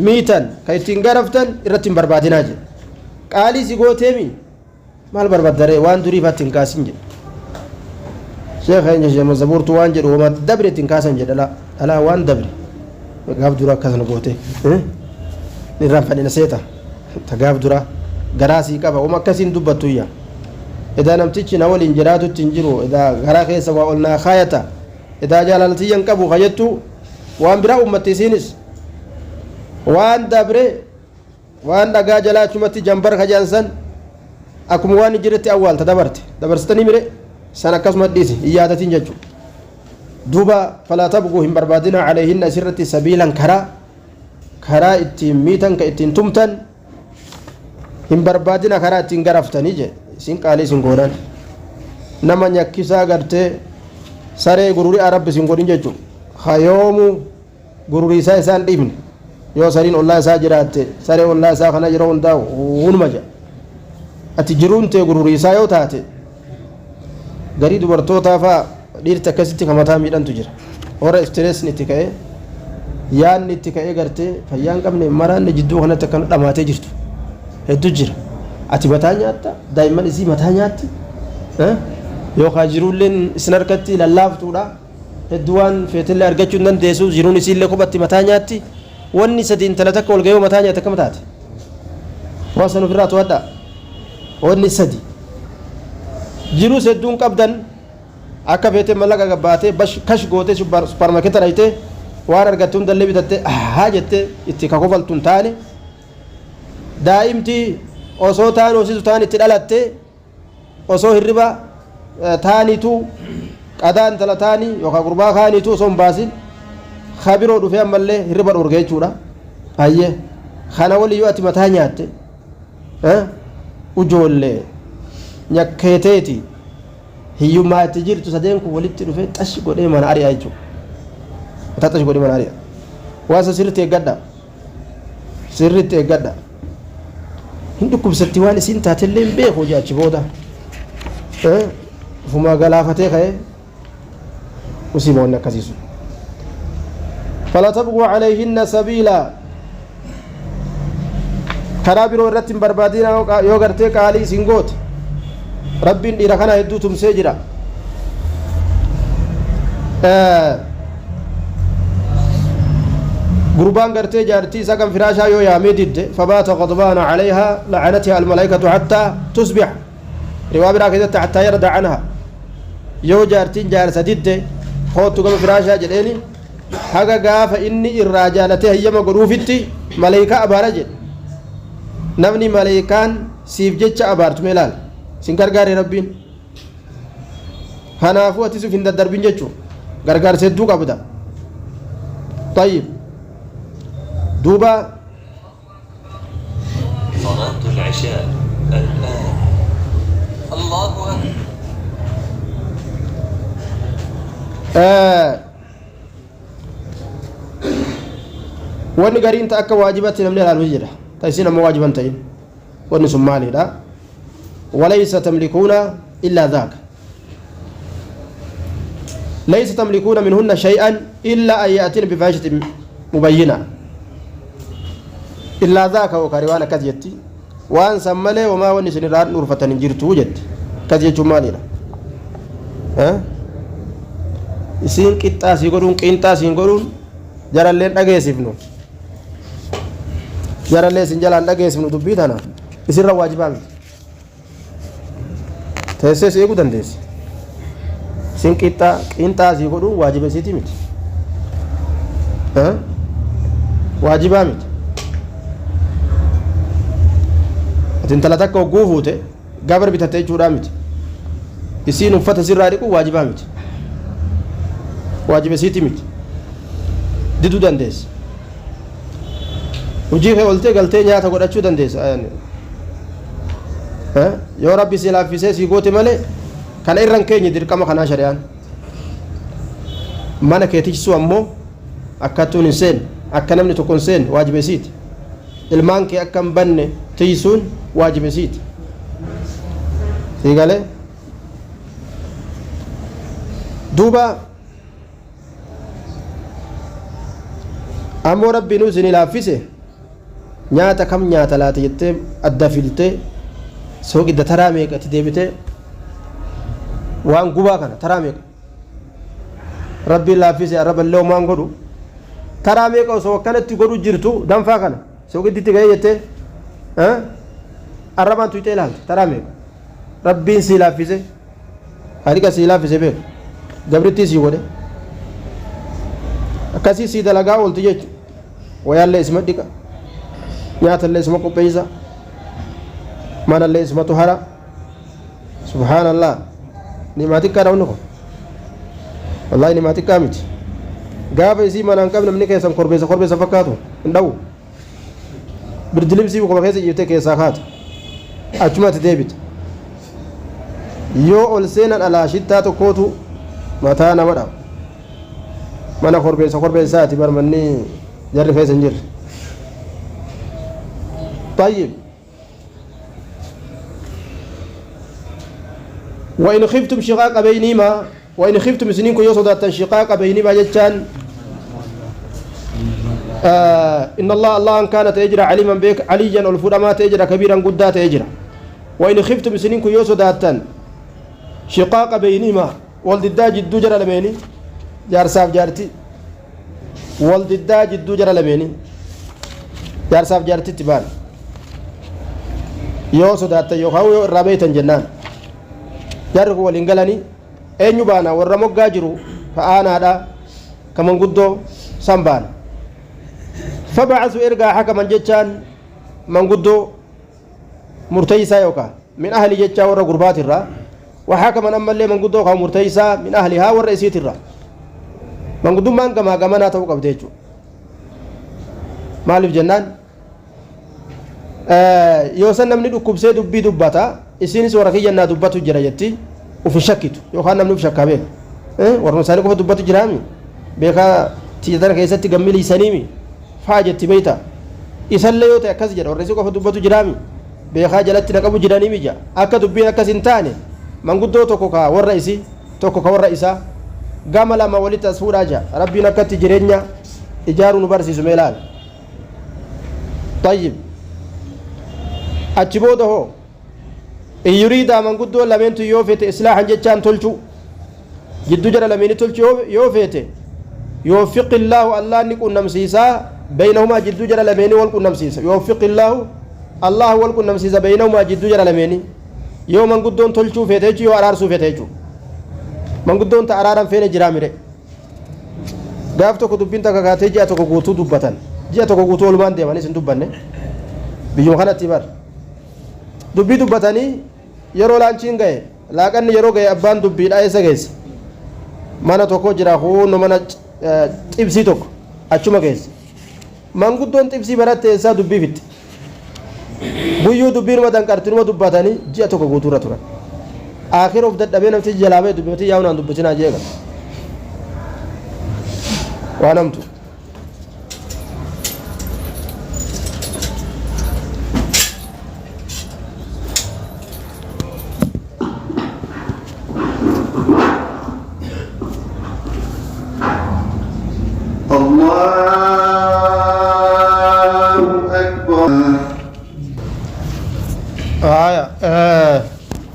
ميتن كايتين غرفتن إرتين بربادنا جي قالي سيغوتيمي مال بربادره وان دري فاتين كاسين جي شيخ هنجي جمع زبورت وانجر وما دبري تنكاسن جدلا ألا وان دبري غاف دورا كاسن غوتي نرافني نسيتا تغاف دورا غراسي كبا وما كاسين دبتويا إذا نمتيش نول إنجراتو تنجرو إذا غراخي سوا قلنا خايتا إذا جلالتي ينكبو خيتو وان برا أمتي سينس وان دبري وان دقا جلات شمتي جنبر خجانسن أكم وان جرتي أول دبرستني مري sana akkasuma dhiisi iyyaadatiin jechuudha duuba falaa tabquu hin barbaadina calayhinna asirratti sabiilan karaa ittiin miitan ka ittiin tumtan hin barbaadina karaa ittiin garaftanii je isin qaalii isin goonan nama nyakkisaa gartee saree gururii arabbi isin godhin jechuudha hayoomu gururii isaa isaan dhiibne yoo sariin ollaa isaa jiraatte saree ollaa isaa kana yeroo hundaa hunuma jedha ati jiruun tee gururiisaa yoo taate garii dubartootaa faa dhiirti akkasitti kamataa miidhantu jira warra istireesni itti ka'ee yaanni itti ka'ee gartee fayyaan qabne maraanne jidduu kanatti akkana dhamaatee jirtu hedduu jira ati mataa nyaatta daa'imman isii mataa nyaatti yookaan jiruulleen isin harkatti lallaaftuudha hedduu waan feetillee argachuu hin dandeessu jiruun isiillee kophatti mataa nyaatti wanni sadi intala takka ol ga'ee mataa nyaata akkam taate waan san ofirraa to'adhaa wanni sadi jiruu hedduun qabdan akka feete mallaqa gabbaatee kash gootee supparmaarkeeta dhaytee waan argatte hundallee bitattee haa jettee itti kakofaltu hin taane daa'imti osoo taan hoosisu taan itti dhalatte osoo hirriba taaniitu qadaa intala taanii yookaan gurbaa kaaniitu osoo hin baasin kabiroo dhufee ammallee hirriba dhorgee jechuudha hayyee kana waliyyoo ati mataa nyaatte ujoollee nyakkeeteeti hiyyummaa itti jirtu sadeen kun walitti dhufee xashi godhee mana ari'aa jechuudha mataa xashi godhee mana ari'a waasa sirriitti eeggadha sirriitti eeggadha hin dhukkubsatti waan isiin taatellee hin beeku jaachi booda ufumaa galaafatee ka'ee musiiboonni akkasiisu فلا تبغوا عليهن سبيلا كرابيرو رتم بربادين يو غرتي قالي سينغوت ربين ديرا كان هدو تمسي جرا غربان غرتي جارتي سكن فراشا يو يامي ديد فبات غضبان عليها لعنتها الملائكة حتى تصبح رواية راكدت حتى يرضى عنها يو جارتي جار سديد خوتو كم فراشا جديني haga gaafa inni irraa jaalatee hayyama godhuufitti maleekaa abaara jedhe namni maleekaan siif jecha abaartume ilaal sin gargaare rabbiin kanaafuu ati suuf hin daddarbin jechuu gargaarsa hedduu qabda طيب دوبا صلاة العشاء الآن الله أكبر wanni gariin ta akka waajibatti namni ilaalu jira taysin amma waajiban ta'in wanni sun maalidha walaysa tamlikuuna illa dhaaka laysa tamlikuuna minhunna shay'an illa an ya'tina bifahishatin mubayyina illa dhaaka wa kariwan akkas jetti waan san malee wamaa wanni isin irraa dhurfatan hin jirtu jetti akkas jechuun maalidha isin qixxaa sii godhuun qiinxaa siin godhuun jaralleen dhageessifnu jarallee isin jalaan dhageessifnu dubbii tana isirra waajibaa miti teessee si eeguu dandeessi isin qiinxaa sii godhuun waajiba isiiti miti waajibaa miti ati intala takka hogguu fuute gabar bitatte jechuudhaa miti isiin uffata sirraa dhiquu waajibaa miti waajiba isiiti miti diduu dandeessa hojii kee oltee galtee nyaata godhachuu dandeessa yoo rabbi si laaffisee si goote malee kana irran keenya dirqama kanaa shari'aan mana kee tiksuu ammoo akkattuun hin seenne akka namni tokko hin seenne waajiba isiiti ilmaan kee akka hin banne tiisuun waajiba isiiti sii galee duuba ammoo rabbiin isin laaffise nyaata kam nyaata laata jettee adda filtee sooqidda taraa meeqatti deebitee waan gubaa kana taraa meeqa rabbiin laaffise arraballee homaan godhu taraa meeqa osoo akkanatti godhu jirtu danfaa kana sooqidditti ga'ee jettee arrabaan tuyxee ilaalte taraa meeqa rabbiin sii laaffise hariqa sii laaffise beeku gabrittii sii godhe akkasii sii dalagaa oolti jechu wayaallee isma dhiqa nyaatallee isma qopheeysa manallee ismatu hara subhaanallah nimaa xiqqaa dhabnu kun wallaahi nimaa xiqqaa miti gaafa isii manaan qabne namni keessan korbeessa fakkaatu hin dhawu birdilimsii bukuma keessa jirtee keessaa kaata achumatti deebita yoo ol seenan alaa shittaa tokkootu mataa nama dhabu mana korbeessaati barmanni jarri keessa hin jirre طيب وإن خفتم شقاق بينهما وإن خفتم سنين يصدات شقاق بينهما جتان إن الله أن كانت يجرى عليما بك عليا والفرما تجرى كبيرا قدات يجرى وإن خفتم سنين يصدات شقاق بينهما والددا جدو جرى لميني جارساف جارتي والددا جدو جرى لميني جارساف جارتي تبان يوصدات يوخاو رابيتا جنان jarri waliin galanii eenyu baana warra moggaa jiru fa'aanaadha kaman guddoo san baana fabacasuu ergaa hakaman jechaan manguddoo murteeysaa yookaan min ahli jechaa warra gurbaatirraa وحكما أما اللي من قدوه مرتيسا من أهلها والرئيسية الرا من قدوم من كما كما توقع بتيجو مالف جنان يوسن من دكوب سيد بي دبتا إسيني سوركي جنة دبتو جرايتي وفي شكيتو يوخان نمنو في شكابين ورنساني كوفا دبتو جرامي بيكا تيجتنا كيسا تقملي سنيمي فاجت بيتا إسالي يوتا كاس جرا ورسي كوفا دبتو جرامي بيكا جلت نقبو جراني ميجا أكا دبين أكا سنتاني من قدو توكوكا والرئيسي توكوكا والرئيسا قام لما وليت أسفور أجا ربنا كتي جرينيا إجارو نبرسي سميلان طيب أجبوده إن يريد من قدو لمن يوفيت إصلاحا جتان تلشو جدو جرى لمن تلشو يوفيت يوفق الله الله نكون نمسيسا بينهما جدو جرى لمن والكون نمسيسا يوفق الله والكون نمسيسا بينهما جدو جرى لمن يوم من قدون تلشو فيتيجو يو أرارسو فيتيجو من قدون تأرارا فين جرامي قافتو كدبين تكاكاتي جاء تكو قوتو دبتان جاء تكو قوتو المان ديواني سندبان بيجو خانة تبار dubbii dubbatanii yeroo laanchiin gahe laaqanni yeroo gahe abbaan dubbiidha eessa geesse mana tokko jira huunno mana xibsii tokko achuma geesse manguddoon xibsii baratte eessaa dubbii fitte guyyuu dubbiinuma danqartinuma dubbatanii ji'a tokko guutuurra turan aakhira of dadhabee namti jalaabee dubbatii yaa'unaan dubbatinaa jeeqa waan hamtu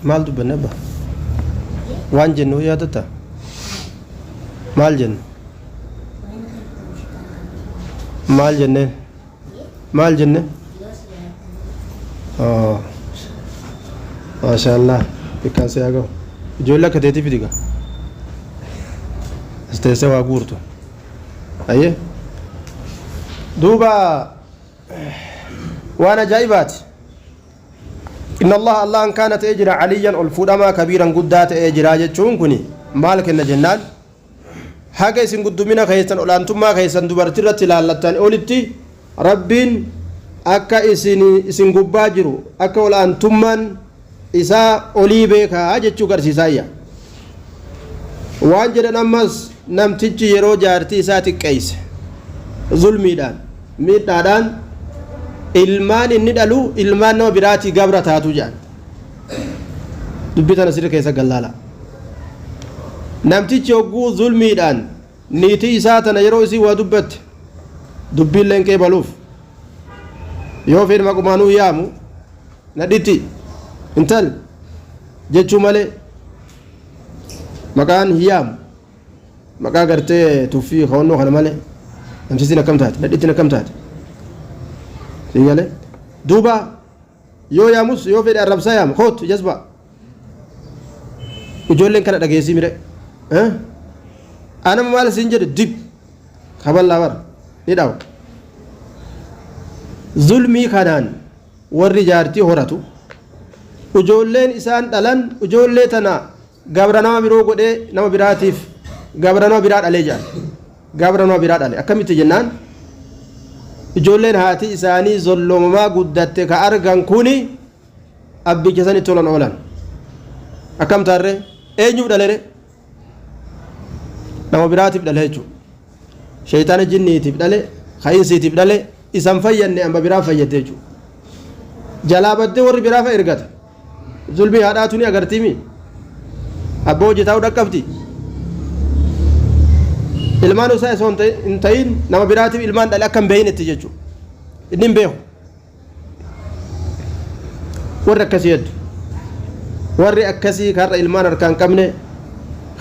maal dubbanne abba waan jennu yaadatta maal jenne maal jenne maal jenne maasha allah bikkaan si haa gahu ijoollee akka teetiif diga as teessee waa guurtu ayyee duuba waan ajaa'ibaati إن الله أن كانت أجرا عليا الفرما كبيرا قدات أجرا جتشون كني مالك الجنان حاجة سن قد منا خيسان أولانتم ما خيسان دبرتيرة تلالتان أولتي ربين أكا إسن قباجرو أكا أولانتم من إسا أوليبك جتشو كرسيسايا وانجر نمس نمتجي يرو جارتي إساتي كيس ظلمي دان ميت دان ilmaan inni dhalu ilmaan nama biraatii gabra taatu jedhan dubbii tana sirri keessa gallaala namtichi hogguu zulmiidhaan niitii isaa tana yeroo isii waa dubbatte dubbiin leen qeebaluuf yoo fedhe maqumaanuu yaamu nadhitti intal jechuu malee maqaan hiyaamu maqaa gartee tuffii kaawannoo kana malee namtisiin akkam taate nadhittiin akkam taate سيجاله دوبا يو ياموس يو في العرب سيام خوت جذبة وجولين كان دقيسي ميره أنا مال سنجر ديب خبر لامر يداو ظلمي خانان والرجارتي هوراتو وجولين إسان دلان وجولين تنا غابرنا ما بيرو قدي نما بيراتيف غابرنا ما بيرات عليه جان غابرنا ما بيرات عليه أكمل تجنان ijoolleen haati isaanii zolloomamaa guddatte ka argan kuni abbicha sani tolan oolan akkam taarre eenyuuf dhalere nama biraatiif dhale jechuudha shaytaana jinniitiif dhale ka'insiitiif dhale isan fayyanne amba biraa fayyadde jechuudha jalaabaddee warri biraa fa'a ergata zulmii haadhaatu ni agartiimi abbaa hojjetaa dhaqqabdi ilmaan isaa osoo hin ta'in nama biraatiif ilmaan dhale akka hin beeynetti jechuudha inni hin beeku warri akkasii heddu warri akkasii karra ilmaan harkaan qabne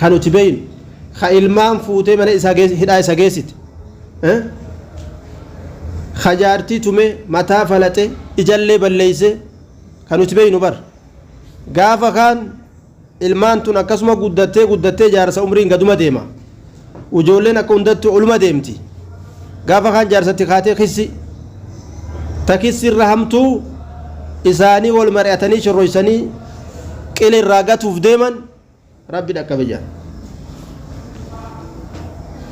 kan uti beeynu ka ilmaan fuutee mana isaa hidhaa isa geessite ka jaartii tume mataa falaxe ijallee balleeyse kan uti beeynu bar gaafa kaan ilmaan tun akkasuma guddattee jaarsa umriin gaduma deema ijoolleen akka hundattu oluma deemti gaafa kaan jaarsatti kaatee kissi ta kissi irra hamtuu isaanii wal mari'atanii shorroysanii qila irraa gatuuf deeman rabbi dhaqqabe jaa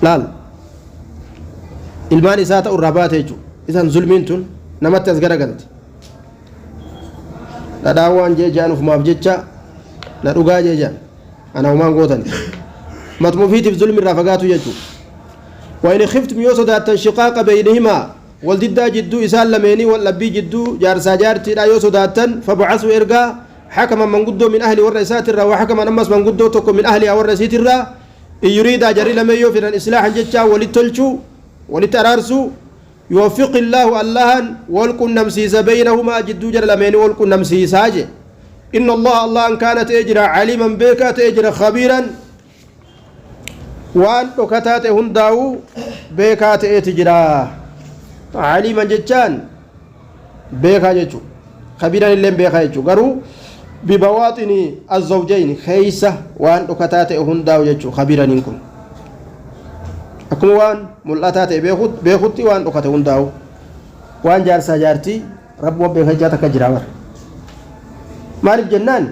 laal ilmaan isaa ta'u irraa baate jechuudha isaan zulmiin tun namatti as garagalte dhadhaan waan jee jaan ufumaaf jecha na dhugaa jee jaan ana umaan gootan matmuufiitiif zulmi irraa fagaatu jechuudha وإن خفتم يوسدات الشقاق بينهما والددا جدو إسال لميني واللبي جدو جارسا جارتي لا يوسدات فبعثوا إرقا حكما من قدو من أهل والرئيسات الرا وحكما نمس من قدو تكو من أهلها والرئيسات الرا يريد جري لما يوفر الإصلاح جتشا ولتلشو ولترارسو يوفق الله الله والكن نمسيس بينهما جدو جر لميني والكن نمسيساج إن الله أن كانت أجرى عليما بك تأجرى خبيرا وان دكتات هنداو بيكات اتجرا عليما جتان بيكا جتو خبيرا اللي بيكا جتو غرو ببواطن الزوجين خيسة وان دكتات هنداو جتو خبيرا نكون أكون وان ملاتات بيخوتي وان دكتات هنداو وان جارسا جارتي رب وبيكا جاتك جراور مالف جنان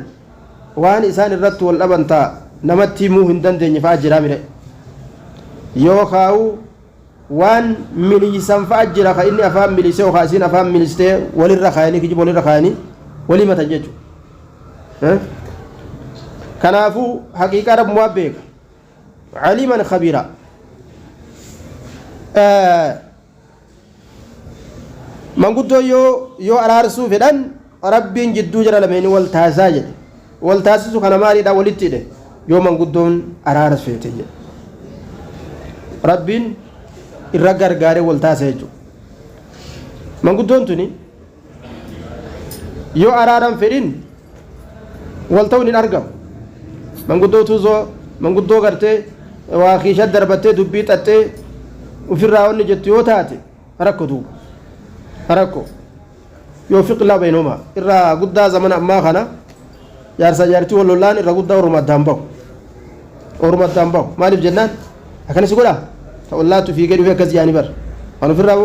وان إسان الرد والأبنتا نمتي مو هندن دي نفاج جرامي yoo kaa'u waan miliisan fa'a jira ka inni afaan milisee yookaan isiin afaan milistee walirra kaayanii kijiba walirra kaayanii walii matan jechuudha kanaafuu haqiiqaa rabbumaa beeka aliman khabiira manguddoo yoo araarsuu fedhan rabbiin jidduu jara lameenii wal taasisaa jedhe wal taasisu kana maaliidha walitti hidhe yoo manguddoon araarsu fete jedhe rabbiin irra gargaaree wal taasisa jechuudha manguddoon tuni yoo araaran fedhin wal ta'uun hin argamu manguddoo gartee waa kiisha darbattee dubbii xaxxee ofirraa wanni jettu yoo taate rakko duuba rakko yoo fiqilaa baynumaa irraa guddaa zamana ammaa kana jaarsa jaartii wal lollaan irra guddaa orma addaan bahu maaliif jennaan akkanis godha ta'ullaatu fiigee dhufee akkas yaani bar waan ofirraa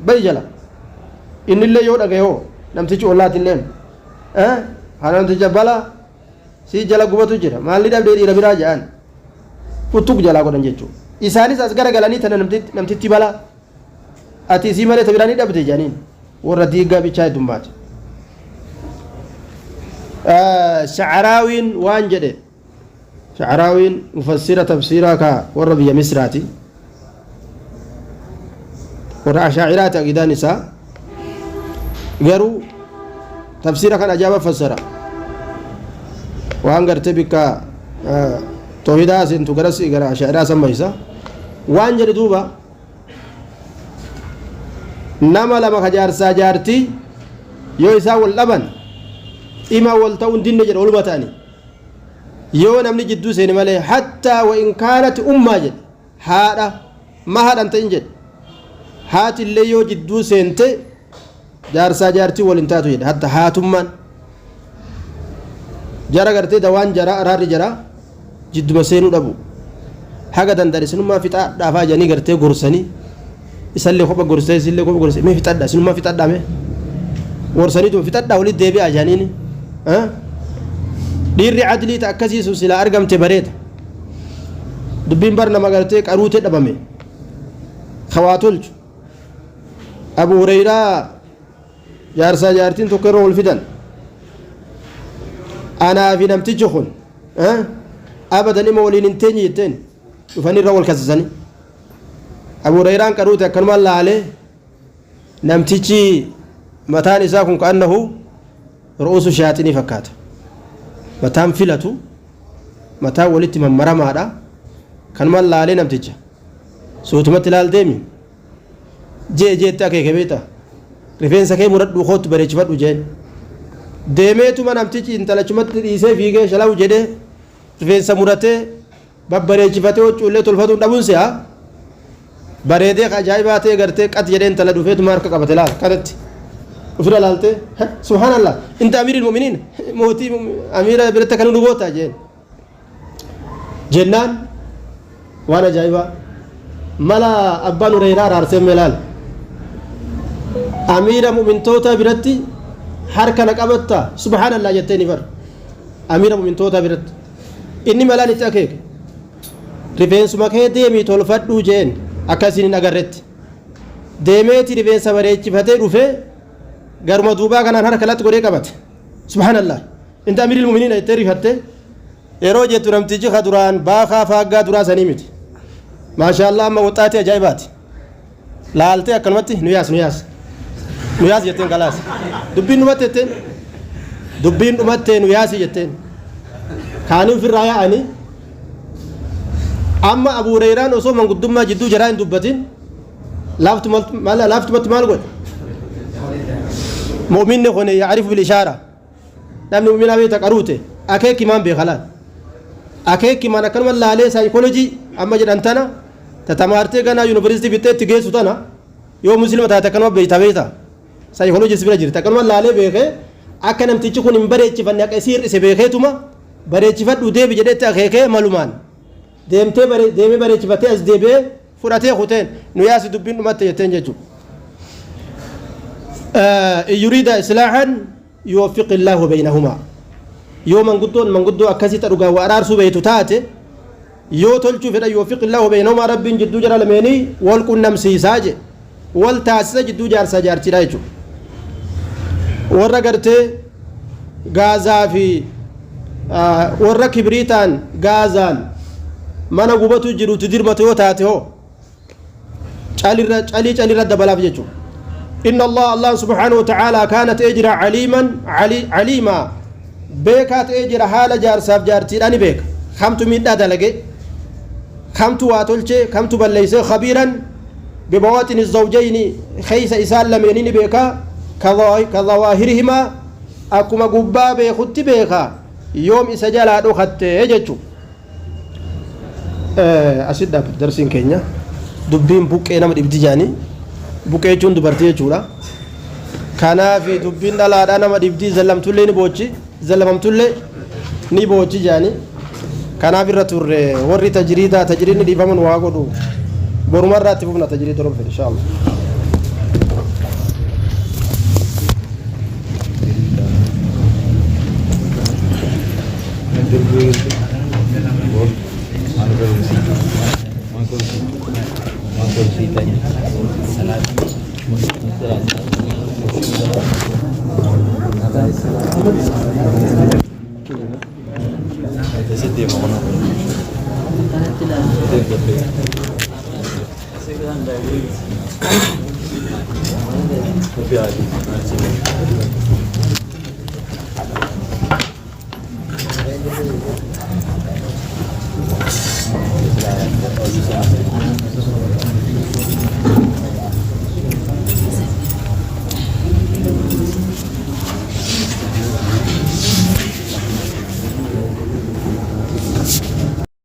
bayi jala innillee yoo dhagayoo namtichi ollaatillee haa namticha bala si jala gubatu jira maalli dhabdee dhiira biraa jedhan futtuq jalaa godhan jechuudha isaanis as gara galanii tana namtitti bala ati isii malee ta biraanii dhabde jedhaniin warra diigaa bichaa heddummaate shacraawiin waan jedhe shacraawiin mufassira tafsiiraa ka warra biyya misraati warra ashaaciraati aqidaan isaa garuu tafsiira kan ajaa'ibaa fassara waan gartee bikka toohidaa seentu gara ashaa'iraa sammaysa waan jedhe duuba nama lama ka jaarsaa jaartii yoo isaa wal dhaban ima wal ta'uun dinne jedhe oluma ta'ani yoo namni jidduu seene malee hattaa wa in kaanati ummaa jedhe haadha ma haadhan ta'in jedhe haati illee yoo jidduu seente jaarsaa jaartii waliin taatu jedhe hatta haatummaan jara gartee dawaan jara araarri jara jidduma seenuu dhabu haga danda'e sinummaa fixaa dhaafaa janii gartee gorsanii isallee kopha gorsee isillee kopha gorsee mee fixadha sinummaa fixadha mee gorsanii tun fixadha walitti deebi'aa janiini dhiirri cadlii ta akkasiisu silaa argamte bareeda dubbiin bar nama gartee qaruutee dhabame kawaa tolchu abu hureyraa jaarsaa jaartiin tokko irra wal fidan anaa fi namtichi kun abadan ima waliin hin teenye jetteen dhufanii irra wal kasisanii abu hureyraan qaruute akkanumaan laalee namtichi mataan isaa kun ka'annahu رؤوس الشياطين فكات متام فلتو متى ولدت من مرمى كان ما لا علينا بتجا صوت ما تلال ديمي جي تاكي كبيتا رفين سكي مرد وخوت بريج فد وجين ديميتو من امتيجي انت لچمت ديسه فيغه شلاو جده رفين سمرته ببريج فتو چوله تلفتو دبون سيا بريده عجائباته غرته قد جدين تلا دفيت مارك قبتلا كدت وفر لالته سبحان الله انت امير المؤمنين موتي امير برت كانوا نبوتا جين جنان وانا جايبا ملا ابان ريرا رارسه ملال امير مؤمن توتا برتي حركه قبطا سبحان الله جتني فر امير مؤمن توتا برت اني ملال تاكيك ريفنس مكه ديمي تولفدو جين اكاسين نغرت ديميتي ريفنس بريچ فته روفه غرما دوبا كان حركه لات غوري قبط سبحان الله انت امير المؤمنين تري فته yeroo jettu namtichi kaduraan baakaa faaggaa duraa sanii miti maasha Allah amma wixaati ajaa'ibaati laaltee akkanumatti nu yaas jetteen kalaas dubbiin dhumatte nu yaasi jetteen kaanii ofirraa yaa'anii amma Abu Hurayraan osoo manguddummaa jidduu jaraa hin dubbatin laaftumatti maal godhe mu'minni kun yaarifu bil ishaara namni mu'minaa beeta qaruute akeeki maan beekalaan akeeki mana kanuma laalee saayikoolojii amma jedhantana tatamaartee ganaa yuunivarsiitii bitteetti geessu tana yoo muslima taate kanuma beeyta saayikoolojii sibira jirta kanuma laalee beekee akka namtichi kun hin bareechifanne akka isii hir'ise beekeetuma bareechifadhu deebi jedhetti akeekee malumaan deemee bareechifatee as deebi'ee fudhatee kuteen nu yaasi dubbiin dhumatte jetteen jechuudha yuriida islaahan yuwaffiqi illaahu baynahumaa yoo manguddoo akkasitti dhugaa waa araarsuu beeytu taate yoo tolchuu fedha yuwaffiqi illaahu baynahumaa rabbiin jidduu jara lameenii wal qunnamsiisaa je wal taasisa jidduu jaarsaa jaartiidha jechuudha warra gartee gaazaa fi warra kibriitaan gaazaan mana gubatu jirutu dirmatu yoo taate hoo calirra dabalaaf jechuudha inna allah subhanahu wa ta'ala kaana ta'ee jira caliimaa beekaa ta'ee jira haala jaarsaaf jaartiidhaan beeka kamtu miidhaa dalage kamtu waa tolchee kamtu balleeysee khabiiran bibawaaxini zawjayni keeysa isaan lameenini beekaa kadhawaahirihimaa akkuma gubbaa beekutti beekaa yoom isa jalaa dhokattee jechu asit dhaabbate darsiin keenya dubbiin buqqee nama dhibdi jaanii buqqee jechuun dubartii jechuudha kanaafi dubbiin dhalaadhaa nama dhibdii zallamtullee ni boochi zallamamtullee ni boochi jaanii kanaaf irra turre warri tajriidni dhiifaman waa godhu borumarraa itti fufna tajriida torba fedhe inshaallah Kopi aja.